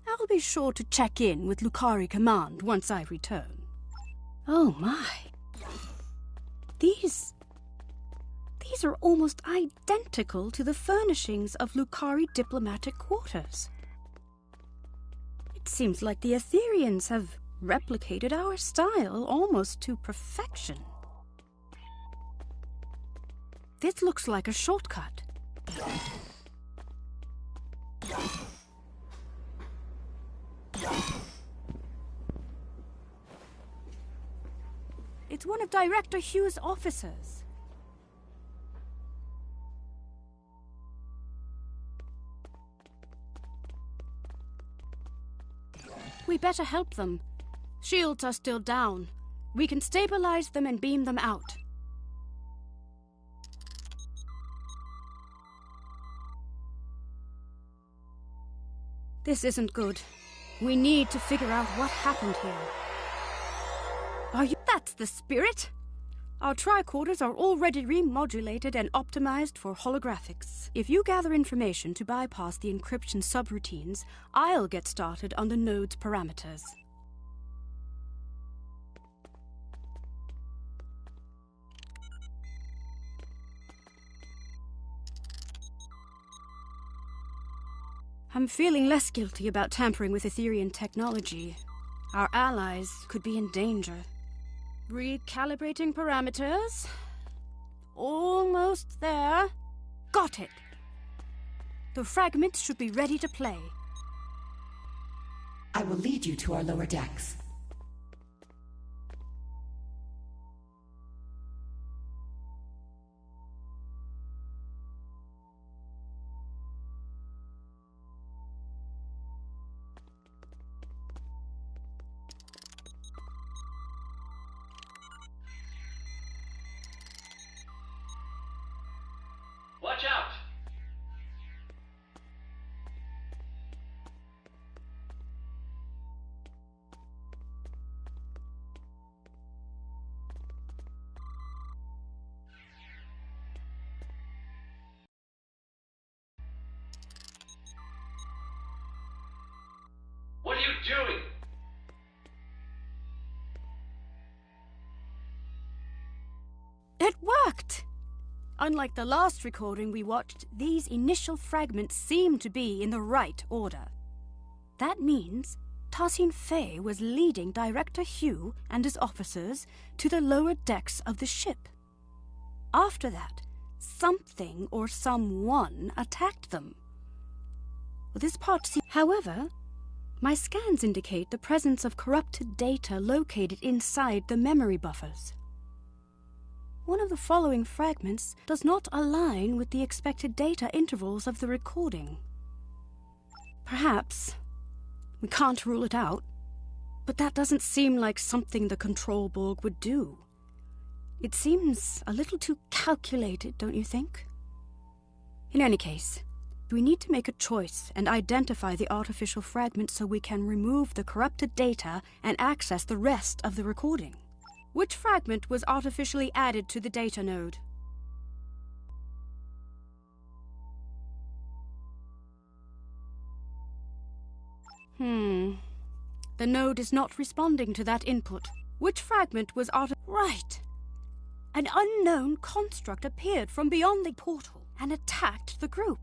I'll be sure to check in with Lucari Command once I return. Oh my. These are almost identical to the furnishings of Lucari diplomatic quarters. It seems like the Etherians have replicated our style almost to perfection. This looks like a shortcut. It's one of Director Hugh's officers. We better help them. Shields are still down. We can stabilize them and beam them out. This isn't good. We need to figure out what happened here. Are you... That's the spirit! Our tricorders are already remodulated and optimized for holographics. If you gather information to bypass the encryption subroutines, I'll get started on the node's parameters. I'm feeling less guilty about tampering with Etherian technology. Our allies could be in danger. Recalibrating parameters. Almost there. Got it. The fragments should be ready to play. I will lead you to our lower decks. Watch out! What are you doing? It worked! Unlike the last recording we watched, these initial fragments seem to be in the right order. That means Tasin Fei was leading Director Hugh and his officers to the lower decks of the ship. After that, something or someone attacked them. However, my scans indicate the presence of corrupted data located inside the memory buffers. One of the following fragments does not align with the expected data intervals of the recording. Perhaps we can't rule it out, but that doesn't seem like something the Control Borg would do. It seems a little too calculated, don't you think? In any case, we need to make a choice and identify the artificial fragment so we can remove the corrupted data and access the rest of the recording. Which fragment was artificially added to the data node? The node is not responding to that input. Which fragment was Right! An unknown construct appeared from beyond the portal and attacked the group.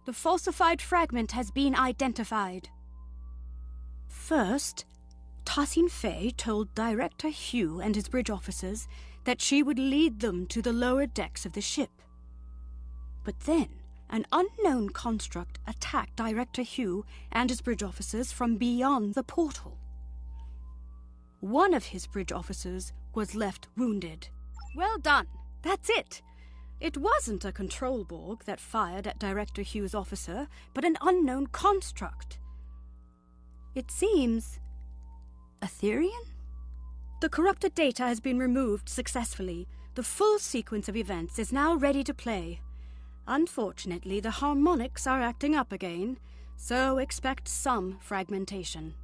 The falsified fragment has been identified. First, Tasin Fei told Director Hugh and his bridge officers that she would lead them to the lower decks of the ship. But then, an unknown construct attacked Director Hugh and his bridge officers from beyond the portal. One of his bridge officers was left wounded. Well done. That's it. It wasn't a Control Borg that fired at Director Hugh's officer, but an unknown construct. It seems Etherian? The corrupted data has been removed successfully. The full sequence of events is now ready to play. Unfortunately, the harmonics are acting up again, so expect some fragmentation.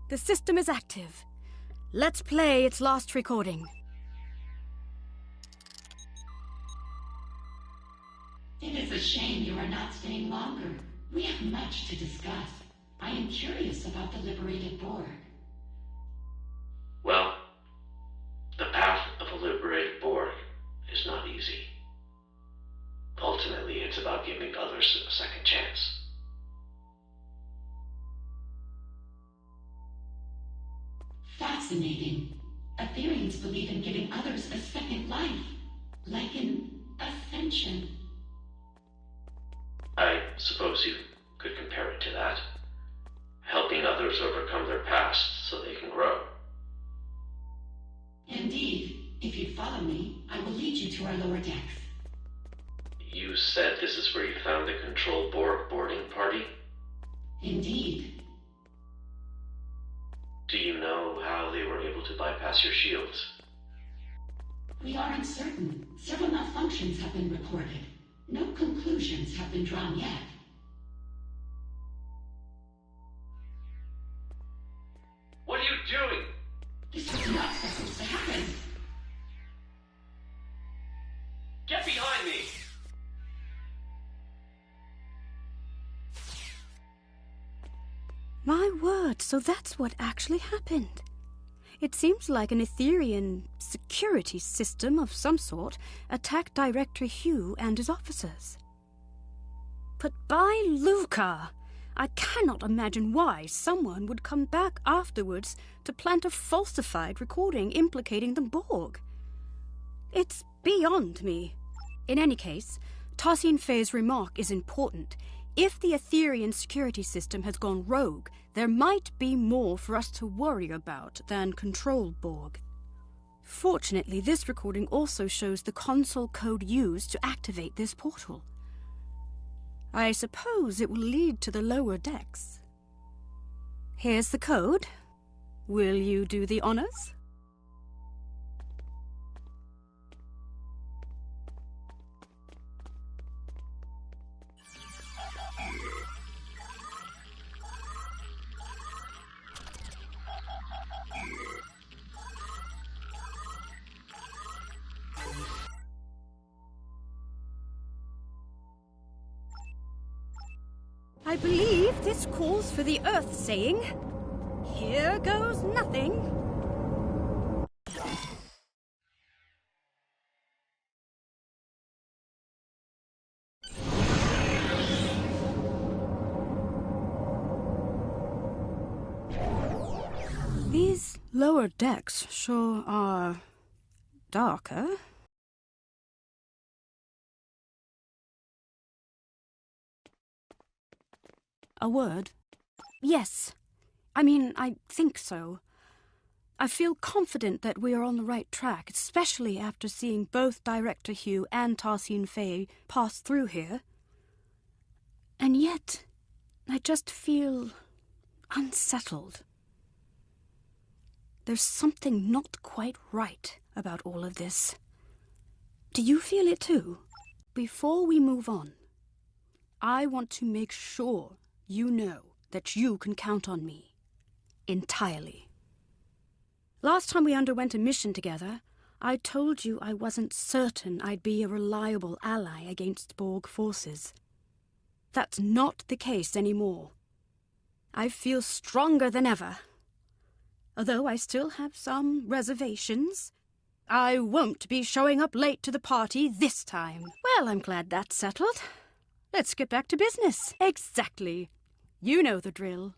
The system is active. Let's play its last recording. It is a shame you are not staying longer. We have much to discuss. I am curious about the liberated Borg. Well, the path of a liberated Borg is not easy. Ultimately, it's about giving others a second chance. Fascinating. Etherians believe in giving others a second life, like an ascension. I suppose you could compare it to that. Helping others overcome their past so they can grow. Indeed. If you follow me, I will lead you to our lower decks. You said this is where you found the Control Borg boarding party? Indeed. Do you know how they were able to bypass your shields? We are uncertain. Several malfunctions have been reported. No conclusions have been drawn yet. What are you doing? This was not supposed to happen. Get behind me! My word, so that's what actually happened. It seems like an Etherian security system of some sort attacked Director Hugh and his officers. But by Luca, I cannot imagine why someone would come back afterwards to plant a falsified recording implicating the Borg. It's beyond me. In any case, Tasin Fei's remark is important. If the Etherian security system has gone rogue, there might be more for us to worry about than Control Borg. Fortunately, this recording also shows the console code used to activate this portal. I suppose it will lead to the lower decks. Here's the code. Will you do the honors? I believe this calls for the Earth saying, "Here goes nothing." lower decks sure are darker. A word? Yes. I mean, I think so. I feel confident that we are on the right track, especially after seeing both Director Hugh and Tarsine Faye pass through here. And yet, I just feel unsettled. There's something not quite right about all of this. Do you feel it too? Before we move on, I want to make sure you know that you can count on me. Entirely. Last time we underwent a mission together, I told you I wasn't certain I'd be a reliable ally against Borg forces. That's not the case anymore. I feel stronger than ever. Although I still have some reservations, I won't be showing up late to the party this time. Well, I'm glad that's settled. Let's get back to business. Exactly. You know the drill.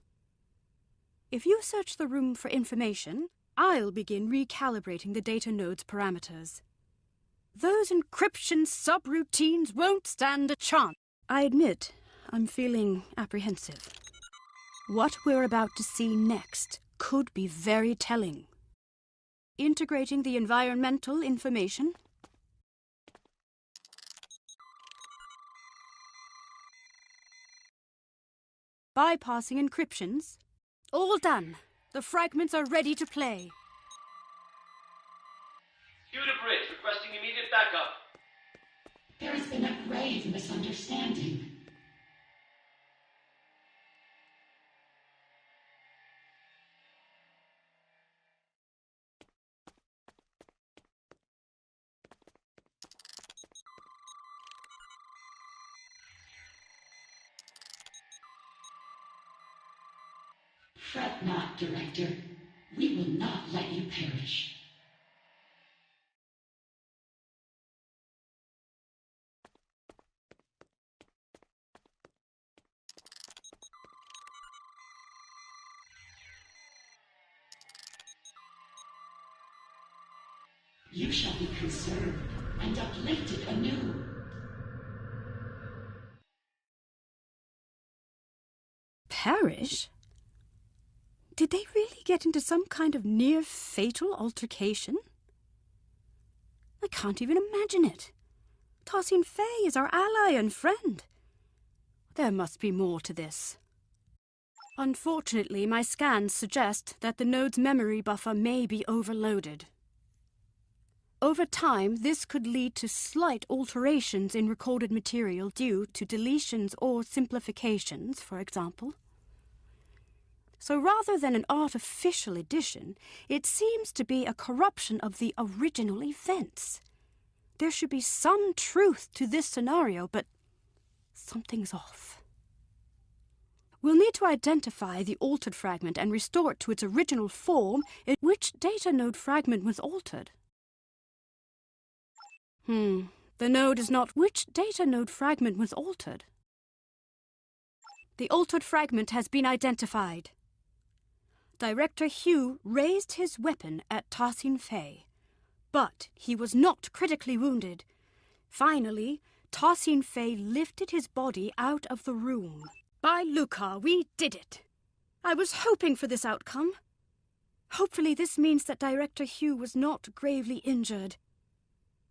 If you search the room for information, I'll begin recalibrating the data node's parameters. Those encryption subroutines won't stand a chance. I admit, I'm feeling apprehensive. What we're about to see next could be very telling. Integrating the environmental information. Bypassing encryptions. All done. The fragments are ready to play. Hugh to bridge, requesting immediate backup. There has been a grave misunderstanding. Fret not, Director. We will not let you perish. You shall be conserved and uplifted anew. Perish? Did they really get into some kind of near-fatal altercation? I can't even imagine it. Tarsine Faye is our ally and friend. There must be more to this. Unfortunately, my scans suggest that the node's memory buffer may be overloaded. Over time, this could lead to slight alterations in recorded material due to deletions or simplifications, for example. So rather than an artificial addition, it seems to be a corruption of the original events. There should be some truth to this scenario, but something's off. We'll need to identify the altered fragment and restore it to its original form. Which data node fragment was altered? The node is not... Which data node fragment was altered? The altered fragment has been identified. Director Hugh raised his weapon at Tarsine Faye, but he was not critically wounded. Finally, Tarsine Faye lifted his body out of the room. By Lucar, we did it! I was hoping for this outcome. Hopefully this means that Director Hugh was not gravely injured.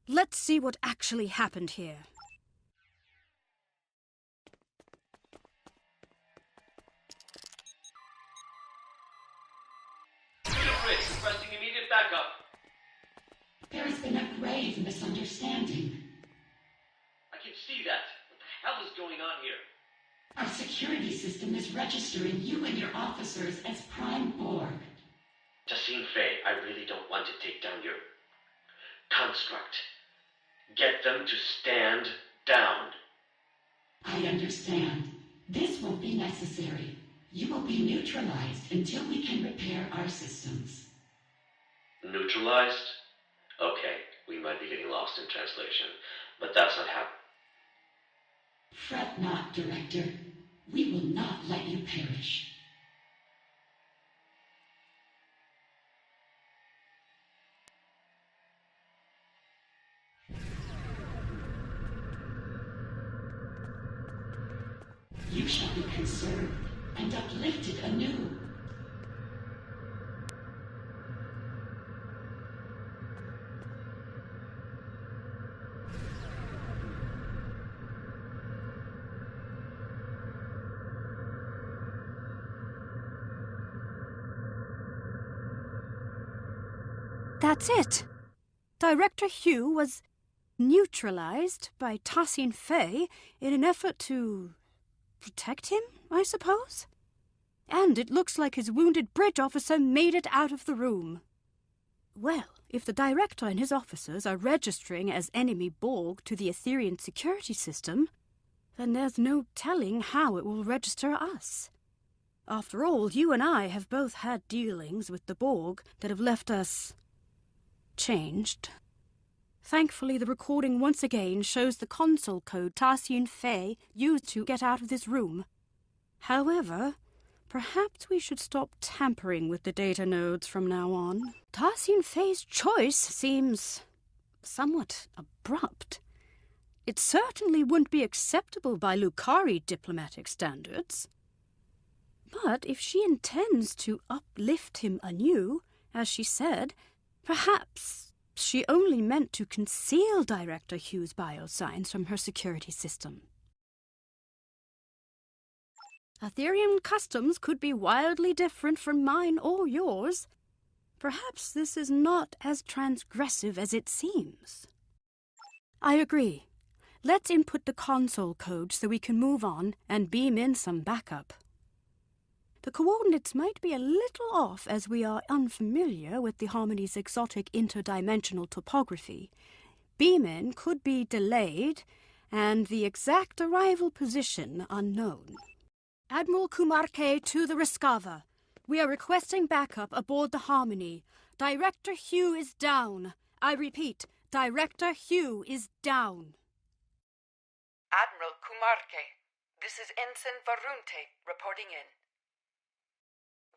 Let's see what actually happened here. Bridge, requesting immediate backup. There has been a grave misunderstanding. I can see that. What the hell is going on here? Our security system is registering you and your officers as Prime Borg. Tarsine Faye, I really don't want to take down your construct. Get them to stand down. I understand. This won't be necessary. You will be neutralized until we can repair our systems. Neutralized? Okay, we might be getting lost in translation, but that's not how... Fret not, Director. We will not let you perish. You shall be conserved and uplifted anew. That's it. Director Hugh was neutralized by Tassin Fey in an effort to protect him, I suppose? And it looks like his wounded bridge officer made it out of the room. Well, if the director and his officers are registering as enemy Borg to the Etherean security system, then there's no telling how it will register us. After all, you and I have both had dealings with the Borg that have left us changed. Thankfully, the recording once again shows the console code Tassin Fey used to get out of this room. However, perhaps we should stop tampering with the data nodes from now on. Tassin Fey's choice seems somewhat abrupt. It certainly wouldn't be acceptable by Lucari diplomatic standards. But if she intends to uplift him anew, as she said, perhaps she only meant to conceal Director Hugh's biosigns from her security system. Ethereum customs could be wildly different from mine or yours. Perhaps this is not as transgressive as it seems. I agree. Let's input the console code so we can move on and beam in some backup. The coordinates might be a little off as we are unfamiliar with the Harmony's exotic interdimensional topography. Beam-in could be delayed, and the exact arrival position unknown. Admiral Kumarke to the Rescava. We are requesting backup aboard the Harmony. Director Hugh is down. I repeat, Director Hugh is down. Admiral Kumarke, this is Ensign Varunte reporting in.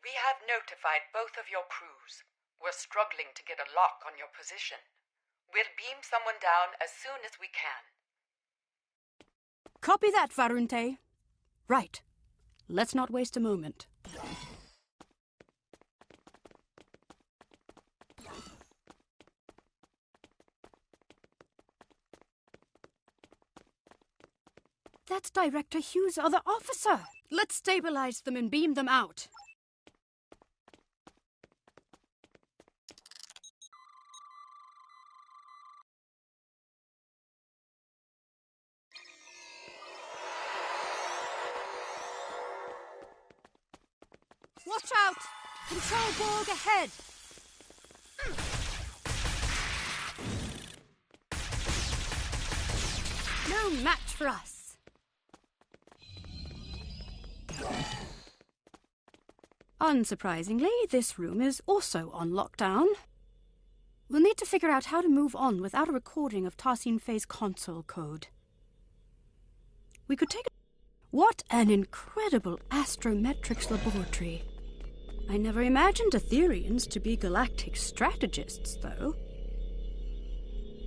We have notified both of your crews. We're struggling to get a lock on your position. We'll beam someone down as soon as we can. Copy that, Varunte. Right. Let's not waste a moment. That's Director Hugh's other officer. Let's stabilize them and beam them out. Watch out! Control Borg ahead! No match for us. Unsurprisingly, this room is also on lockdown. We'll need to figure out how to move on without a recording of Tassin Fey's console code. We could take a... What an incredible astrometrics laboratory. I never imagined Etherians to be galactic strategists, though.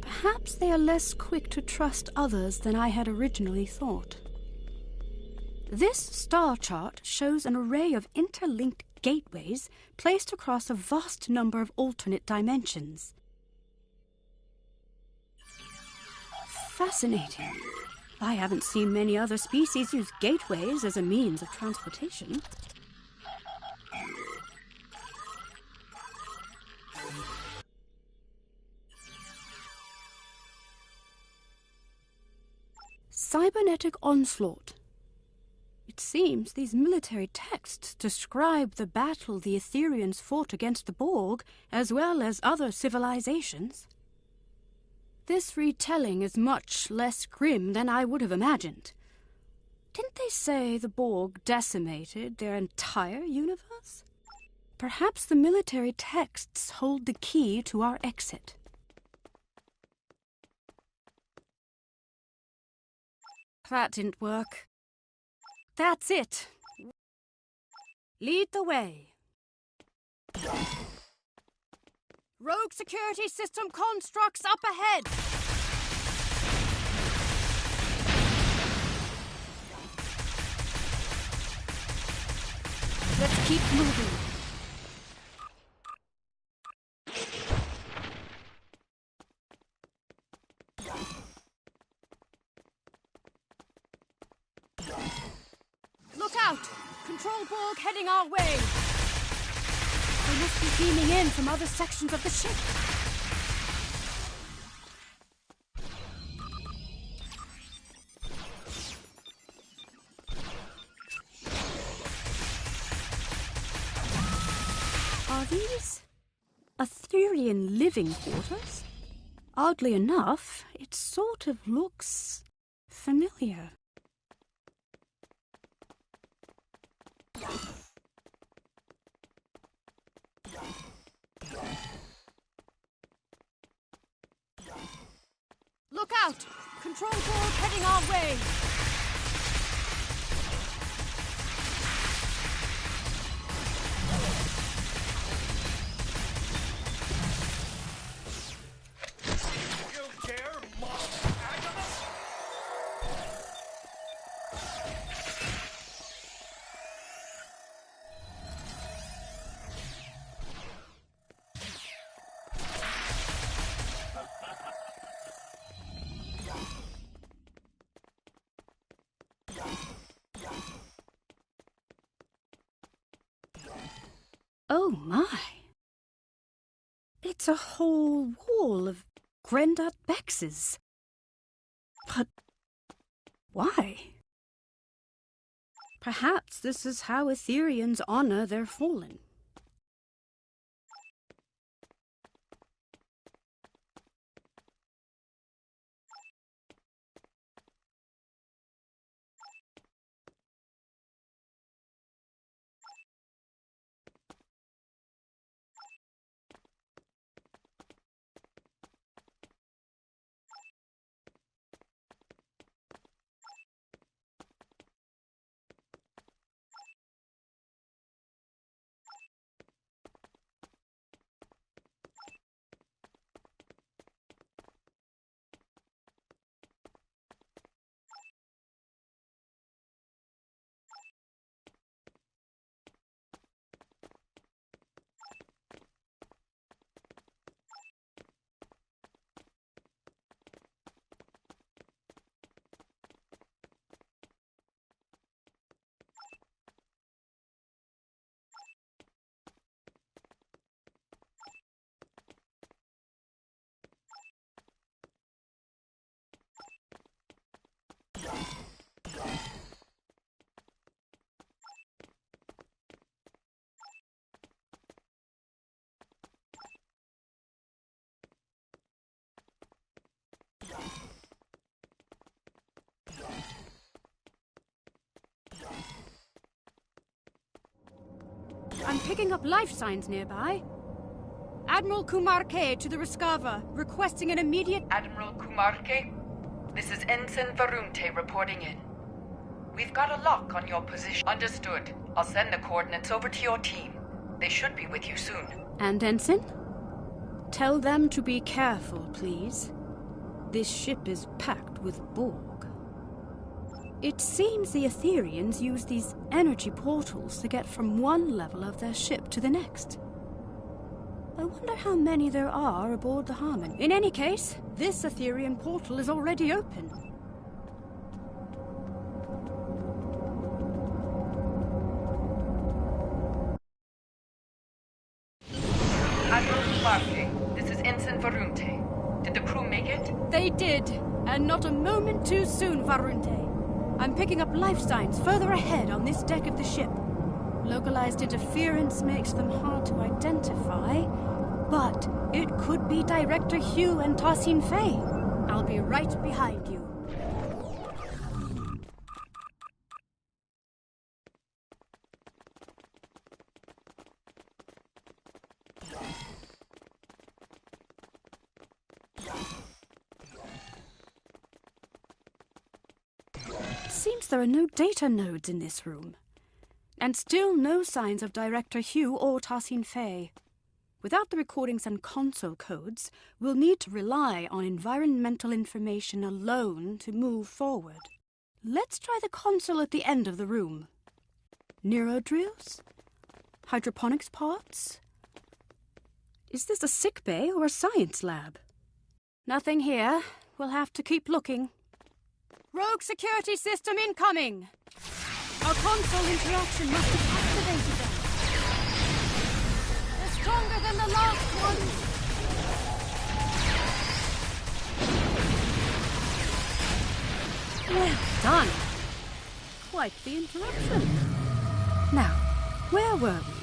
Perhaps they are less quick to trust others than I had originally thought. This star chart shows an array of interlinked gateways placed across a vast number of alternate dimensions. Fascinating. I haven't seen many other species use gateways as a means of transportation. Cybernetic onslaught. It seems these military texts describe the battle the Etherians fought against the Borg, as well as other civilizations. This retelling is much less grim than I would have imagined. Didn't they say the Borg decimated their entire universe? Perhaps the military texts hold the key to our exit. That didn't work. That's it. Lead the way. Rogue security system constructs up ahead. Let's keep moving. Look out! Control Borg heading our way! They must be beaming in from other sections of the ship. Are these Aetherian living quarters? Oddly enough, it sort of looks familiar. Look out! Control Borg heading our way! You dare mock Agabus? Oh my! It's a whole wall of Grendar Bexes. But why? Perhaps this is how Aetherians honor their fallen. I'm picking up life signs nearby. Admiral Kumarke to the Rescava, requesting an immediate... Admiral Kumarke, this is Ensign Varunte reporting in. We've got a lock on your position. Understood. I'll send the coordinates over to your team. They should be with you soon. And Ensign? Tell them to be careful, please. This ship is packed with Borg. It seems the Aetherians use these energy portals to get from one level of their ship to the next. I wonder how many there are aboard the Harmon. In any case, this Aetherian portal is already open. Admiral Kumarke, this is Ensign Varunte. Did the crew make it? They did, and not a moment too soon, Varunte. I'm picking up life signs further ahead on this deck of the ship. Localized interference makes them hard to identify, but it could be Director Hugh and Tassin Fay. I'll be right behind you. Seems there are no data nodes in this room. And still no signs of Director Hugh or Tassin Fay. Without the recordings and console codes, we'll need to rely on environmental information alone to move forward. Let's try the console at the end of the room. Neurodrills? Hydroponics pods? Is this a sick bay or a science lab? Nothing here. We'll have to keep looking. Rogue security system incoming! Our console interaction must have activated them. They're stronger than the last ones! Well done. Quite the interruption. Now, where were we?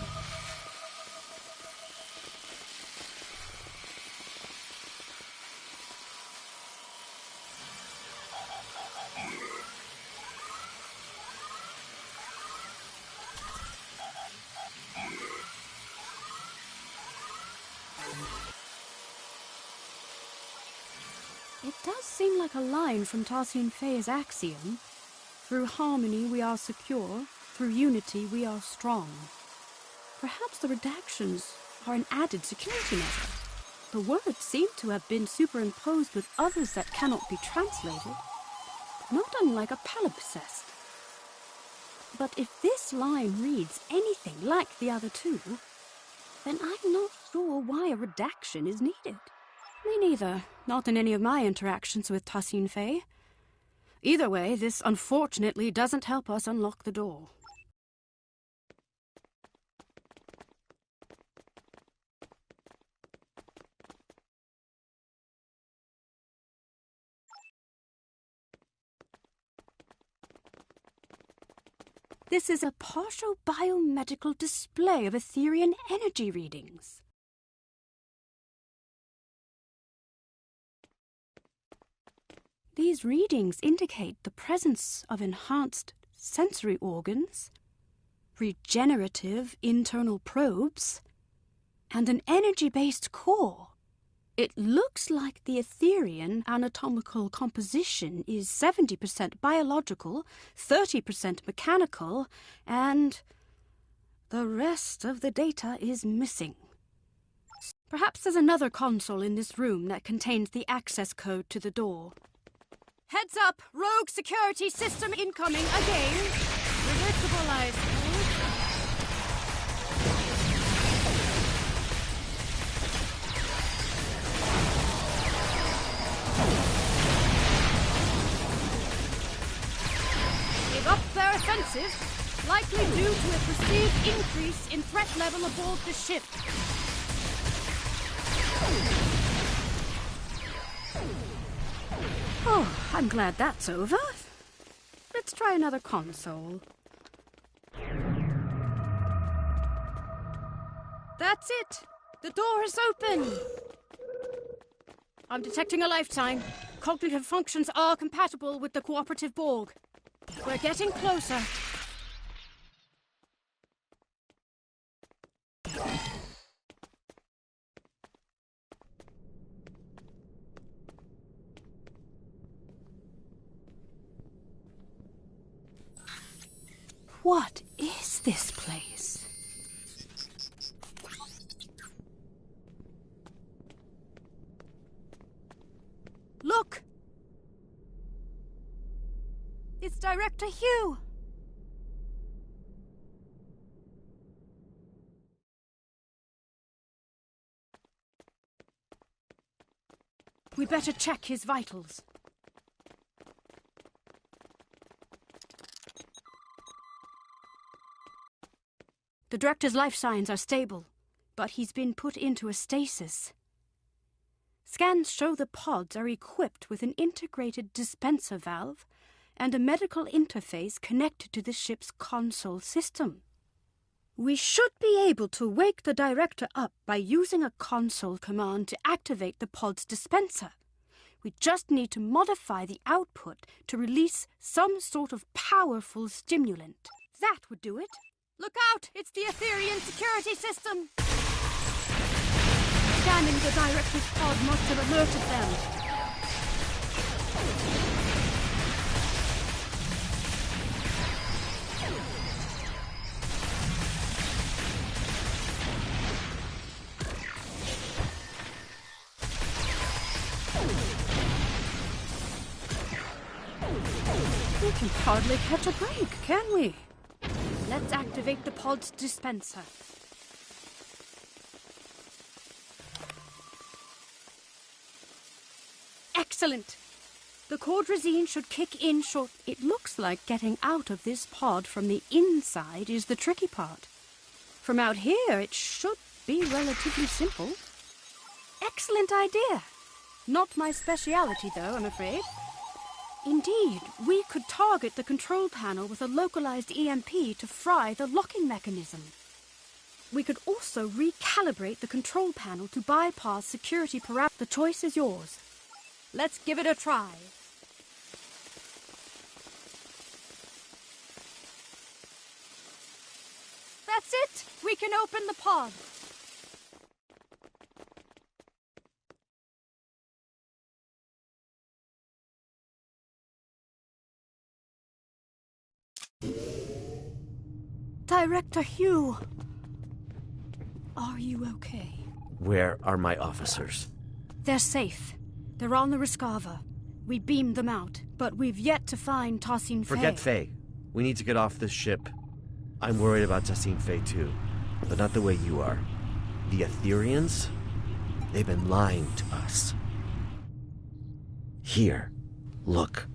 It does seem like a line from Tarsian Faye's axiom. Through harmony we are secure, through unity we are strong. Perhaps the redactions are an added security measure. The words seem to have been superimposed with others that cannot be translated, not unlike a palimpsest. But if this line reads anything like the other two, then I'm not sure why a redaction is needed. Me neither. Not in any of my interactions with Tarsian Faye. Either way, this unfortunately doesn't help us unlock the door. This is a partial biomedical display of Etherian energy readings. These readings indicate the presence of enhanced sensory organs, regenerative internal probes, and an energy-based core. It looks like the Etherian anatomical composition is 70% biological, 30% mechanical, and the rest of the data is missing. Perhaps there's another console in this room that contains the access code to the door. Heads up! Rogue security system incoming again! Reversible, I suppose. They've upped their offensive, likely due to a perceived increase in threat level aboard the ship. Oh, I'm glad that's over. Let's try another console. That's it! The door is open! I'm detecting a lifetime. Cognitive functions are compatible with the cooperative Borg. We're getting closer. What is this place? Look! It's Director Hugh! We better check his vitals. The Director's life signs are stable, but he's been put into a stasis. Scans show the pods are equipped with an integrated dispenser valve and a medical interface connected to the ship's console system. We should be able to wake the Director up by using a console command to activate the pod's dispenser. We just need to modify the output to release some sort of powerful stimulant. That would do it. Look out! It's the Etherian security system! Scanning the Director's pod must have alerted them. We can hardly catch a break, can we? Let's activate the pod's dispenser. Excellent. The cordrazine should kick in short. It looks like getting out of this pod from the inside is the tricky part. From out here, it should be relatively simple. Excellent idea. Not my speciality, though, I'm afraid. Indeed, we could target the control panel with a localized EMP to fry the locking mechanism. We could also recalibrate the control panel to bypass security parameters. The choice is yours. Let's give it a try. That's it! We can open the pod. Director Hugh, are you okay? Where are my officers? They're safe. They're on the Rescava. We beamed them out, but we've yet to find Tassin Fey. Forget Fey. We need to get off this ship. I'm worried about Tassin Fey too, but not the way you are. The Aetherians? They've been lying to us. Here, look.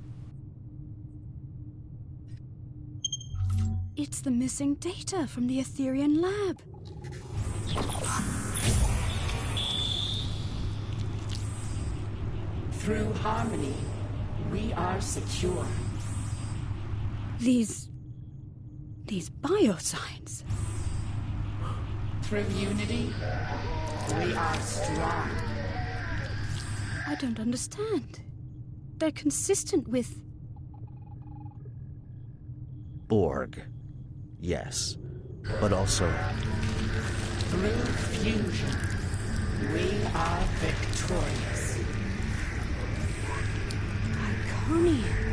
It's the missing data from the Aetherian lab. Through harmony, we are secure. These biosigns. Through unity, we are strong. I don't understand. They're consistent with... Borg. Yes, but also... Through fusion, we are victorious. Iconians.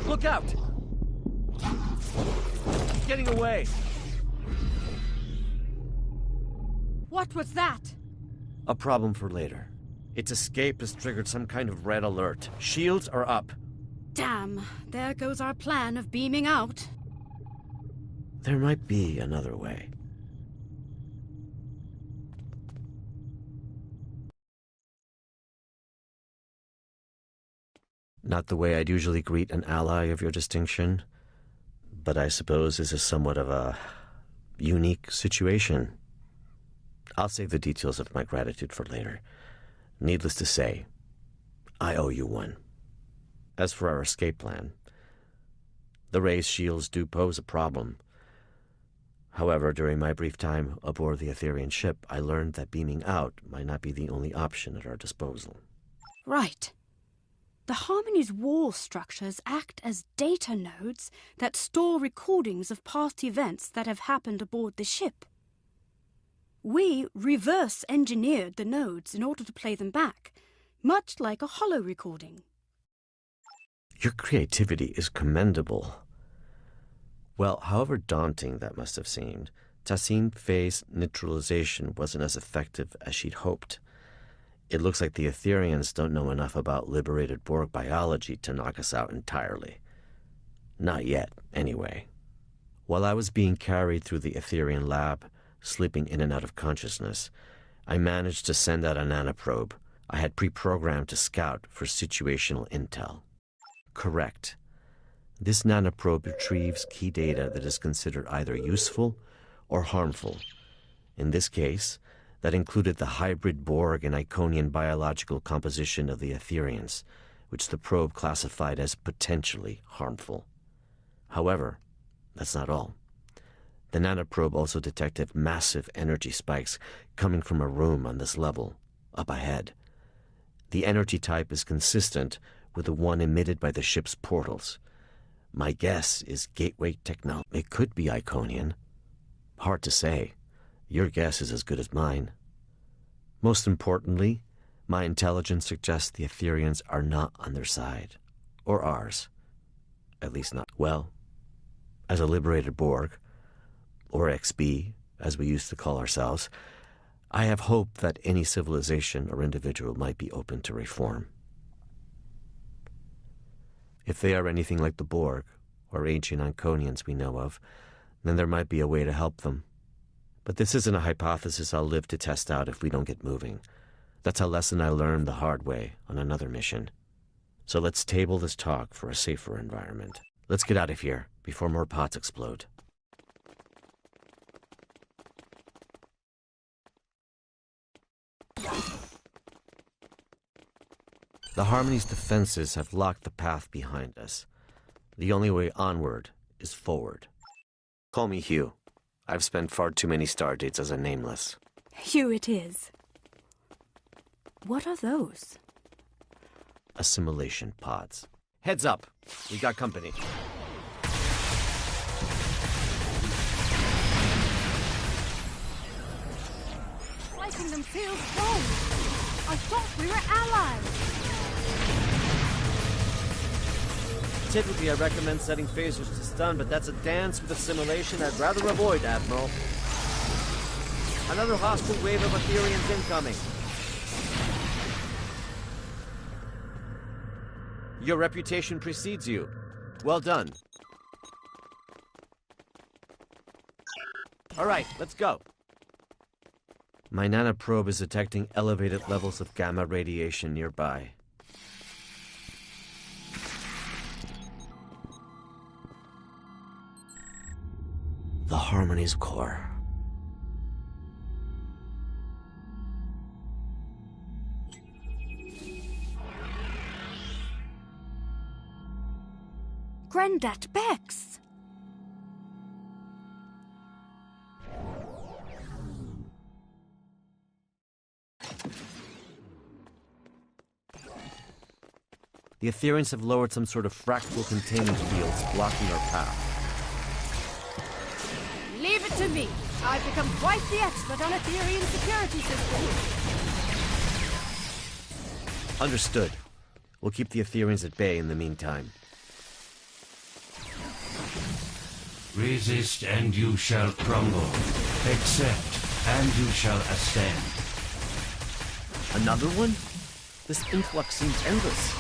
Look out! Getting away! What was that? A problem for later. Its escape has triggered some kind of red alert. Shields are up. Damn, there goes our plan of beaming out. There might be another way. Not the way I'd usually greet an ally of your distinction, but I suppose this is somewhat of a unique situation. I'll save the details of my gratitude for later. Needless to say, I owe you one. As for our escape plan, the raised shields do pose a problem. However, during my brief time aboard the Aetherian ship, I learned that beaming out might not be the only option at our disposal. Right. The Harmony's wall structures act as data nodes that store recordings of past events that have happened aboard the ship. We reverse-engineered the nodes in order to play them back, much like a holo recording. Your creativity is commendable. Well, however daunting that must have seemed, Tassin Fey's neutralization wasn't as effective as she'd hoped. It looks like the Aetherians don't know enough about liberated Borg biology to knock us out entirely. Not yet, anyway. While I was being carried through the Aetherian lab, sleeping in and out of consciousness, I managed to send out a nanoprobe I had pre-programmed to scout for situational intel. Correct. This nanoprobe retrieves key data that is considered either useful or harmful. In this case, that included the hybrid Borg and Iconian biological composition of the Aetherians, which the probe classified as potentially harmful. However, that's not all. The nanoprobe also detected massive energy spikes coming from a room on this level, up ahead. The energy type is consistent with the one emitted by the ship's portals. My guess is gateway technology. It could be Iconian. Hard to say. Your guess is as good as mine. Most importantly, my intelligence suggests the Aetherians are not on their side. Or ours. At least not. Well, as a liberated Borg, or XB, as we used to call ourselves, I have hope that any civilization or individual might be open to reform. If they are anything like the Borg, or ancient Anconians we know of, then there might be a way to help them. But this isn't a hypothesis I'll live to test out if we don't get moving. That's a lesson I learned the hard way on another mission. So let's table this talk for a safer environment. Let's get out of here before more pots explode. The Harmony's defenses have locked the path behind us. The only way onward is forward. Call me Hugh. I've spent far too many stardates as a nameless. Hugh it is. What are those? Assimilation pods. Heads up! We got company. Fighting them feels wrong. I thought we were allies. Typically, I recommend setting phasers to stun, but that's a dance with assimilation I'd rather avoid, Admiral. Another hostile wave of Ethereans incoming. Your reputation precedes you. Well done. All right, let's go. My nanoprobe is detecting elevated levels of gamma radiation nearby. The Harmony's core. Granddad Bex! The Ethereans have lowered some sort of fractal containment fields blocking our path. Leave it to me. I've become quite the expert on Etherean security systems. Understood. We'll keep the Ethereans at bay in the meantime. Resist and you shall crumble. Accept and you shall ascend. Another one? This influx seems endless.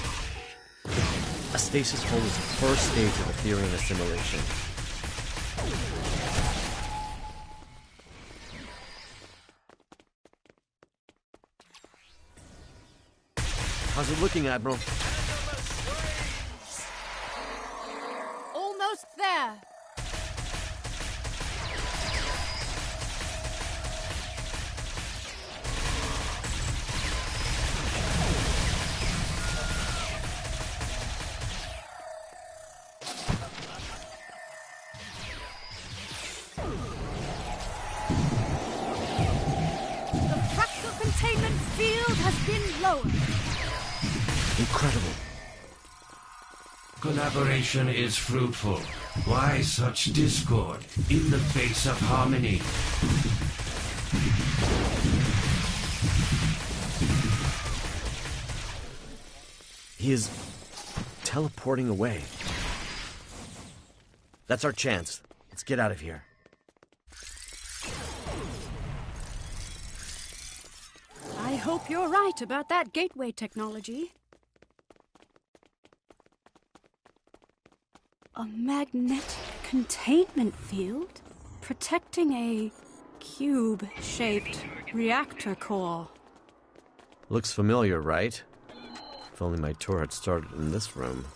A stasis hole is the first stage of Etherean assimilation. How's it looking, Admiral? Almost there. The fractal containment field has been lowered. Incredible. Collaboration is fruitful. Why such discord in the face of harmony? He is teleporting away. That's our chance. Let's get out of here. I hope you're right about that gateway technology. A magnetic containment field protecting a cube-shaped reactor core. Looks familiar, right? If only my tour had started in this room.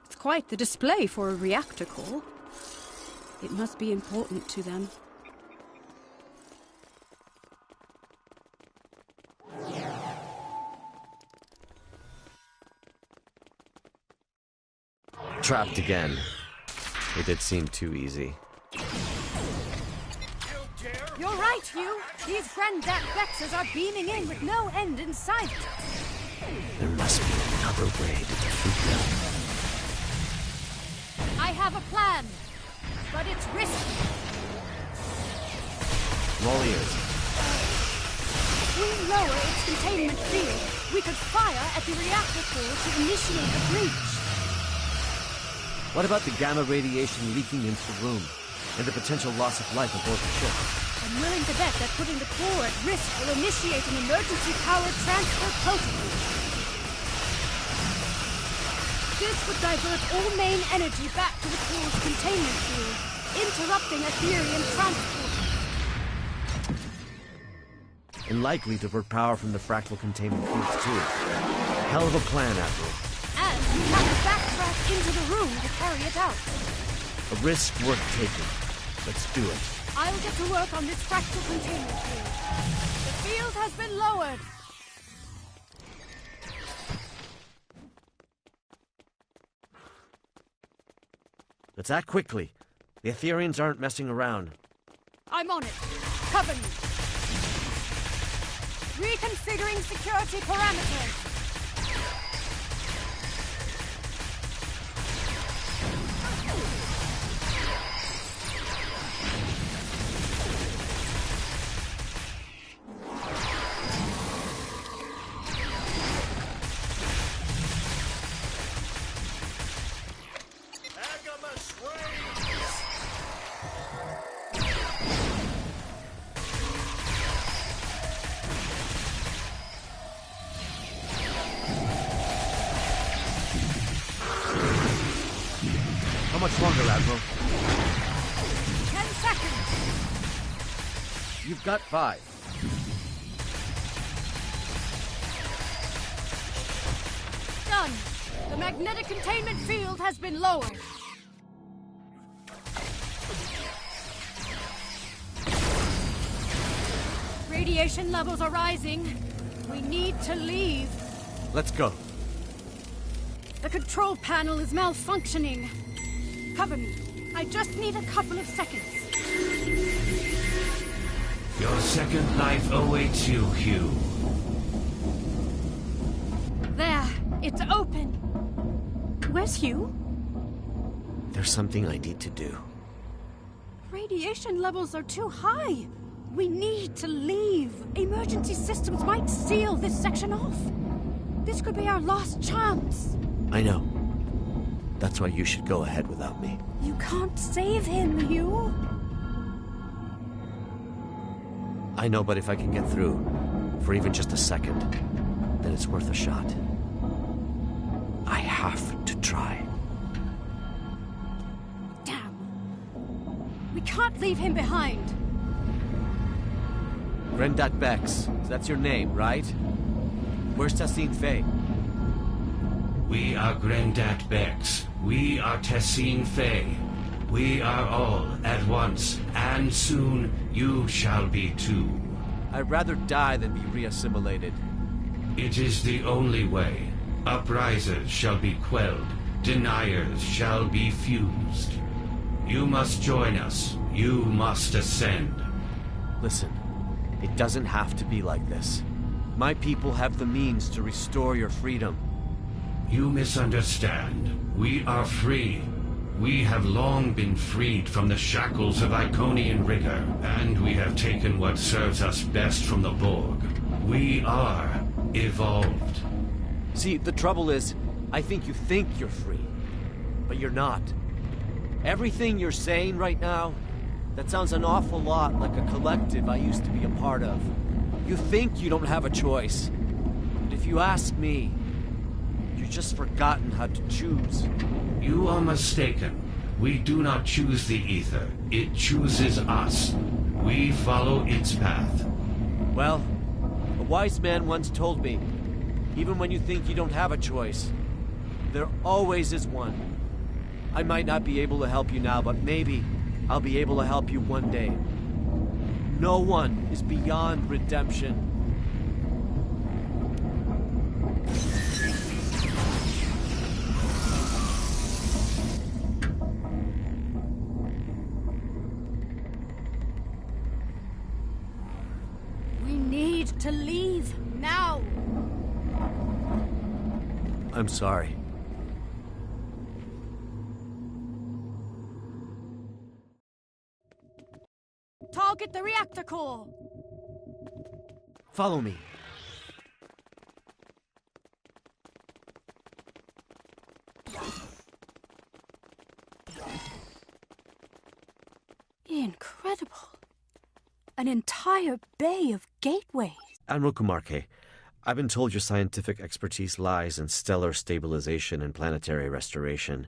It's quite the display for a reactor core. It must be important to them. Trapped again. It did seem too easy. You're right, Hugh. These Granddad Bexes are beaming in with no end in sight. There must be another way to defeat them. I have a plan, but it's risky. Roll ears. If we lower its containment field, we could fire at the reactor core to initiate a breach. What about the gamma radiation leaking into the room? and the potential loss of life aboard the ship. I'm willing to bet that putting the core at risk will initiate an emergency-powered transfer protocol. This would divert all main energy back to the core's containment field, interrupting Aetherian transport. And likely divert power from the fractal containment fields, too. Hell of a plan, Admiral. And we have to backtrack into the room to carry it out. A risk worth taking. Let's do it. I'll get to work on this fractal containment field. The field has been lowered. Let's act quickly. The Aetherians aren't messing around. I'm on it. Cover me. Reconfiguring security parameters. How much longer, Admiral? 10 seconds. You've got 5. Done. The magnetic containment field has been lowered. Radiation levels are rising. We need to leave. Let's go. The control panel is malfunctioning. Cover me. I just need a couple of seconds. Your second life awaits you, Hugh. There. It's open. Where's Hugh? There's something I need to do. Radiation levels are too high. We need to leave. Emergency systems might seal this section off. This could be our last chance. I know. That's why you should go ahead without me. You can't save him, Hugh. I know, but if I can get through, for even just a second, then it's worth a shot. I have to try. Damn. We can't leave him behind. Grendat Bex, that's your name, right? Where's Tassine Faye? We are Grendat Bex. We are Tassine Faye. We are all at once, and soon you shall be too. I'd rather die than be reassimilated. It is the only way. Uprisers shall be quelled. Deniers shall be fused. You must join us. You must ascend. Listen, it doesn't have to be like this. My people have the means to restore your freedom. You misunderstand. We are free. We have long been freed from the shackles of Iconian rigor, and we have taken what serves us best from the Borg. We are evolved. See, the trouble is, I think you think you're free, but you're not. Everything you're saying right now, that sounds an awful lot like a collective I used to be a part of. You think you don't have a choice, but if you ask me, you've just forgotten how to choose. You are mistaken. We do not choose the ether. It chooses us. We follow its path. Well, a wise man once told me, even when you think you don't have a choice, there always is one. I might not be able to help you now, but maybe I'll be able to help you one day. No one is beyond redemption. We need to leave now. I'm sorry. Target the reactor core. Follow me. An entire bay of gateways. Admiral Kumarke, I've been told your scientific expertise lies in stellar stabilization and planetary restoration.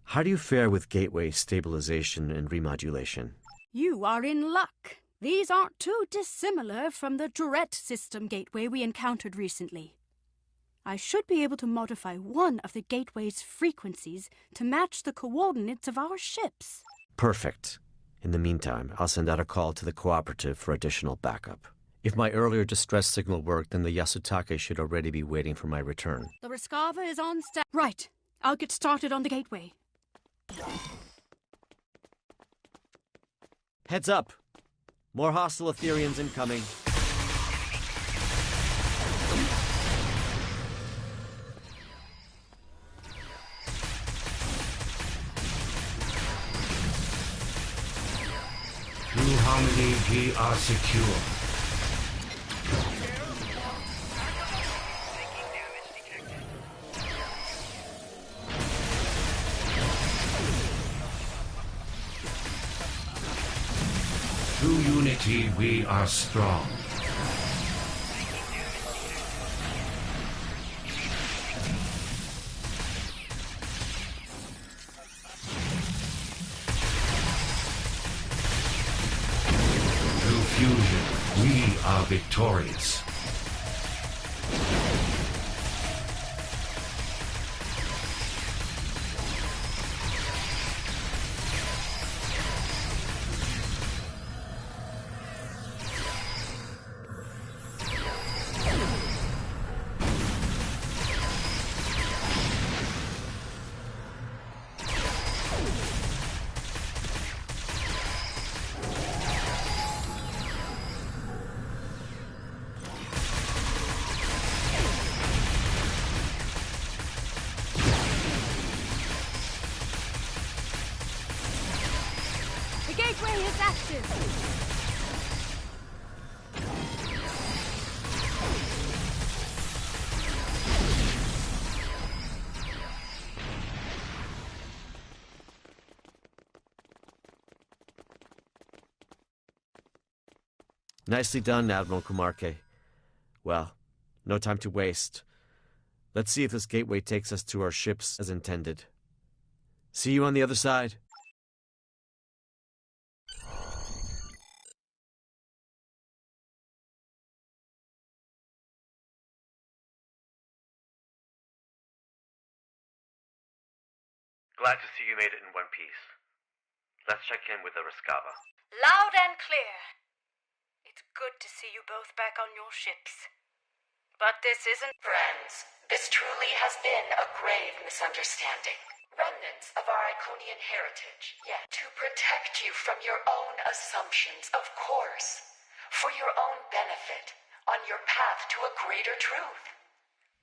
How do you fare with gateway stabilization and remodulation? You are in luck. These aren't too dissimilar from the Tourette system gateway we encountered recently. I should be able to modify one of the gateway's frequencies to match the coordinates of our ships. Perfect. In the meantime, I'll send out a call to the cooperative for additional backup. If my earlier distress signal worked, then the Yasutake should already be waiting for my return. The Rescava is on Right. I'll get started on the gateway. Heads up! More hostile Etherians incoming. Through harmony, we are secure. Through unity, we are strong. Through fusion, we are victorious. Nicely done, Admiral Kumarke. Well, no time to waste. Let's see if this gateway takes us to our ships as intended. See you on the other side. Glad to see you made it in one piece. Let's check in with the Rescava. Loud and clear. It's good to see you both back on your ships. But this isn't... Friends, this truly has been a grave misunderstanding. Remnants of our Iconian heritage, yet to protect you from your own assumptions, of course. For your own benefit, on your path to a greater truth.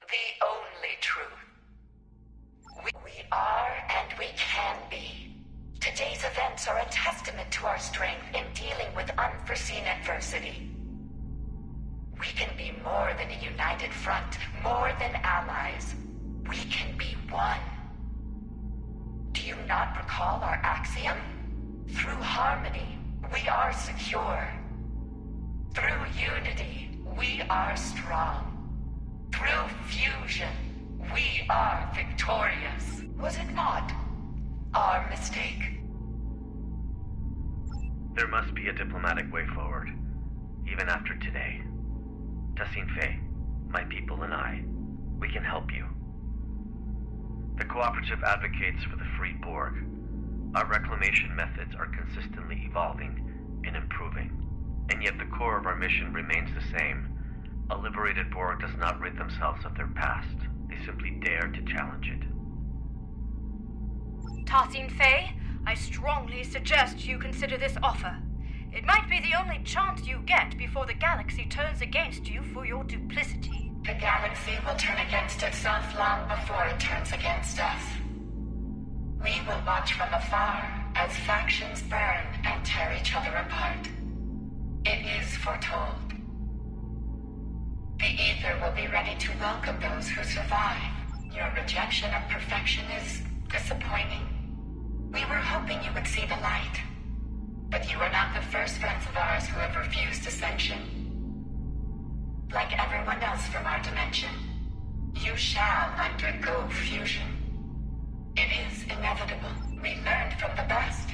The only truth. We are and we can be. Today's events are a testament to our strength in dealing with unforeseen adversity. We can be more than a united front, more than allies. We can be one. Do you not recall our axiom? Through harmony, we are secure. Through unity, we are strong. Through fusion, we are victorious. Was it not our mistake? There must be a diplomatic way forward, even after today. Tassin Fei, my people and I, we can help you. The Cooperative advocates for the free Borg. Our reclamation methods are consistently evolving and improving, and yet the core of our mission remains the same. A liberated Borg does not rid themselves of their past. They simply dare to challenge it. Tassin Fei, I strongly suggest you consider this offer. It might be the only chance you get before the galaxy turns against you for your duplicity. The galaxy will turn against itself long before it turns against us. We will watch from afar as factions burn and tear each other apart. It is foretold. The Ether will be ready to welcome those who survive. Your rejection of perfection is disappointing. We were hoping you would see the light. But you are not the first friends of ours who have refused dimension, you shall undergo fusion. It is inevitable. We learned from the best.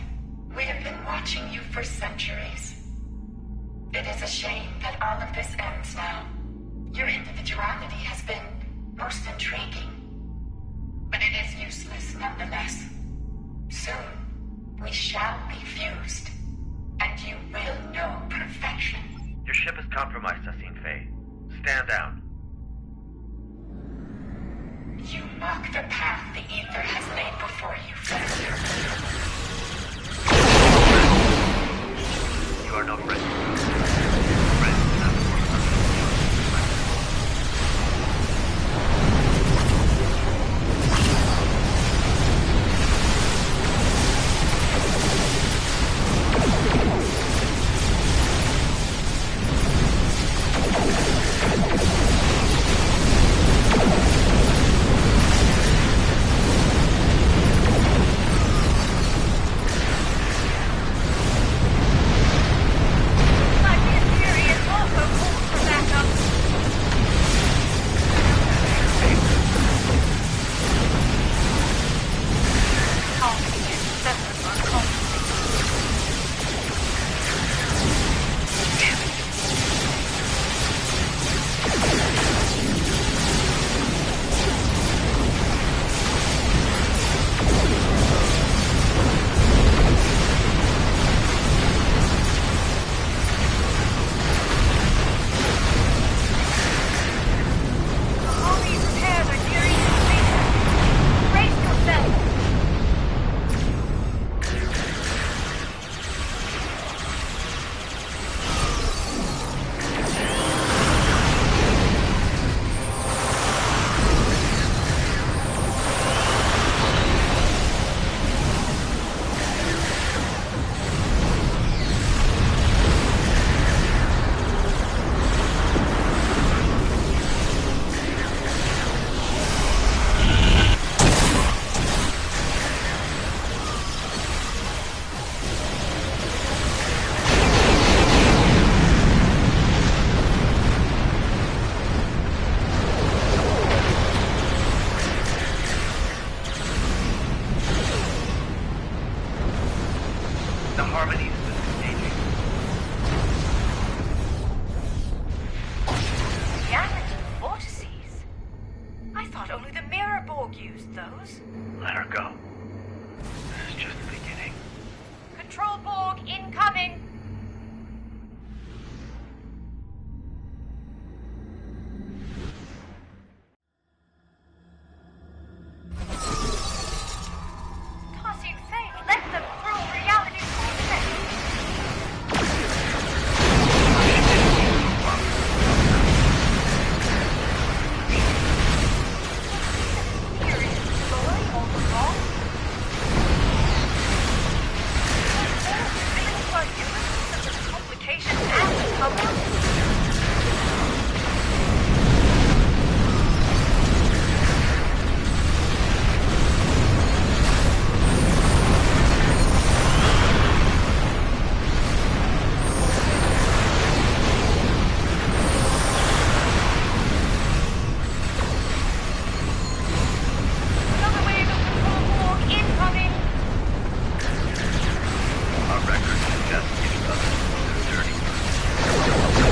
We have been watching you for centuries. It is a shame that all of this ends now. Your individuality has been most intriguing. But it is useless nonetheless. Soon, we shall be fused, and you will know perfection. Your ship is compromised, Tassine Faye. Stand down. You mock the path the Ether has laid before you, Fletcher. You are no friend. Friends do not force us. Let her go. This is just the beginning. Control Borg incoming! Tossing fate, let them through reality's vortex! Our records suggest each other. They're dirty.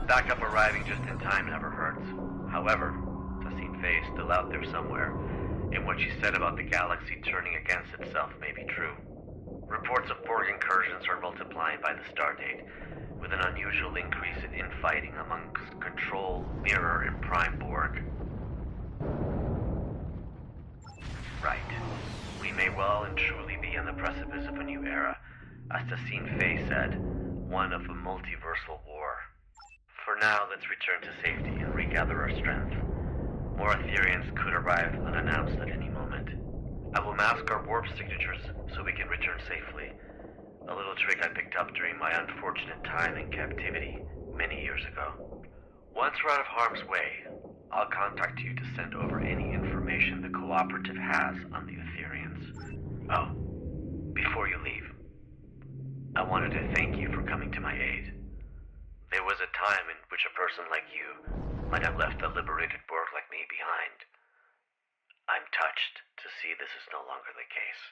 Backup arriving just in time never hurts. However, Tassine Faye is still out there somewhere, and what she said about the galaxy turning against itself may be true. Reports of Borg incursions are multiplying by the stardate, with an unusual increase in infighting amongst Control, Mirror, and Prime Borg. Right. We may well and truly be on the precipice of a new era, as Tassine Faye said, one of a multiversal war. For now, let's return to safety and regather our strength. More Ethereans could arrive unannounced at any moment. I will mask our warp signatures so we can return safely. A little trick I picked up during my unfortunate time in captivity many years ago. Once we're out of harm's way, I'll contact you to send over any information the Cooperative has on the Ethereans. Oh, before you leave, I wanted to thank you for coming to my aid. There was a time in which a person like you might have left a liberated Borg like me behind. I'm touched to see this is no longer the case.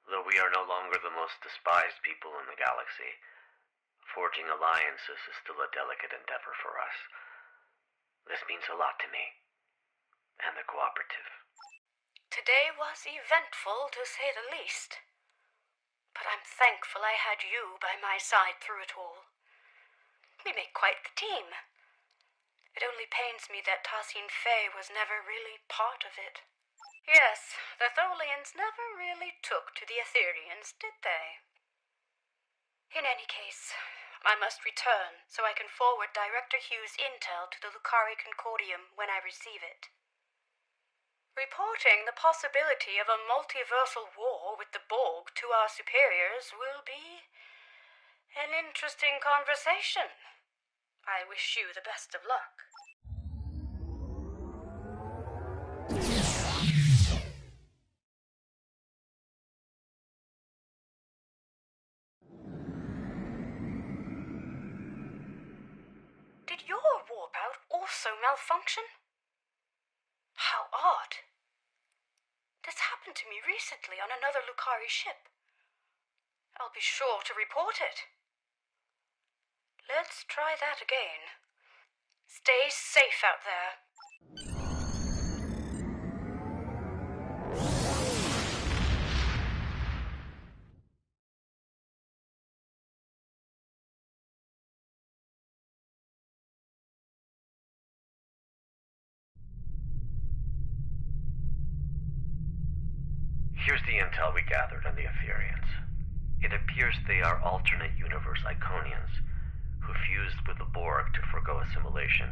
Though we are no longer the most despised people in the galaxy, forging alliances is still a delicate endeavor for us. This means a lot to me, and the Cooperative. Today was eventful, to say the least. But I'm thankful I had you by my side through it all. We make quite the team. It only pains me that Tassine Faye was never really part of it. Yes, the Tholians never really took to the Ethereans, did they? In any case, I must return so I can forward Director Hughes' intel to the Lucari Concordium when I receive it. Reporting the possibility of a multiversal war with the Borg to our superiors will be an interesting conversation. I wish you the best of luck. Did your warp-out also malfunction? How odd. This happened to me recently on another Lucari ship. I'll be sure to report it. Let's try that again. Stay safe out there. Here's the intel we gathered on the Ethereans. It appears they are alternate universe Iconians who fused with the Borg to forgo assimilation,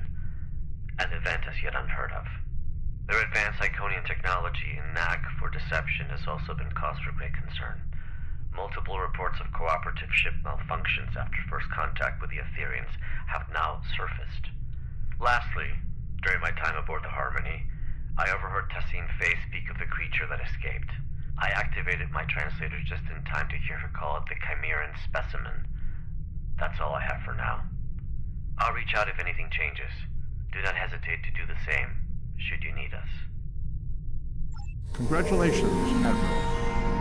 an event as yet unheard of. Their advanced Iconian technology and knack for deception has also been cause for great concern. Multiple reports of Cooperative ship malfunctions after first contact with the Ethereans have now surfaced. Lastly, during my time aboard the Harmony, I overheard Tassine Faye speak of the creature that escaped. I activated my translator just in time to hear her call it the Chimeran specimen. That's all I have for now. I'll reach out if anything changes. Do not hesitate to do the same, should you need us. Congratulations, Admiral.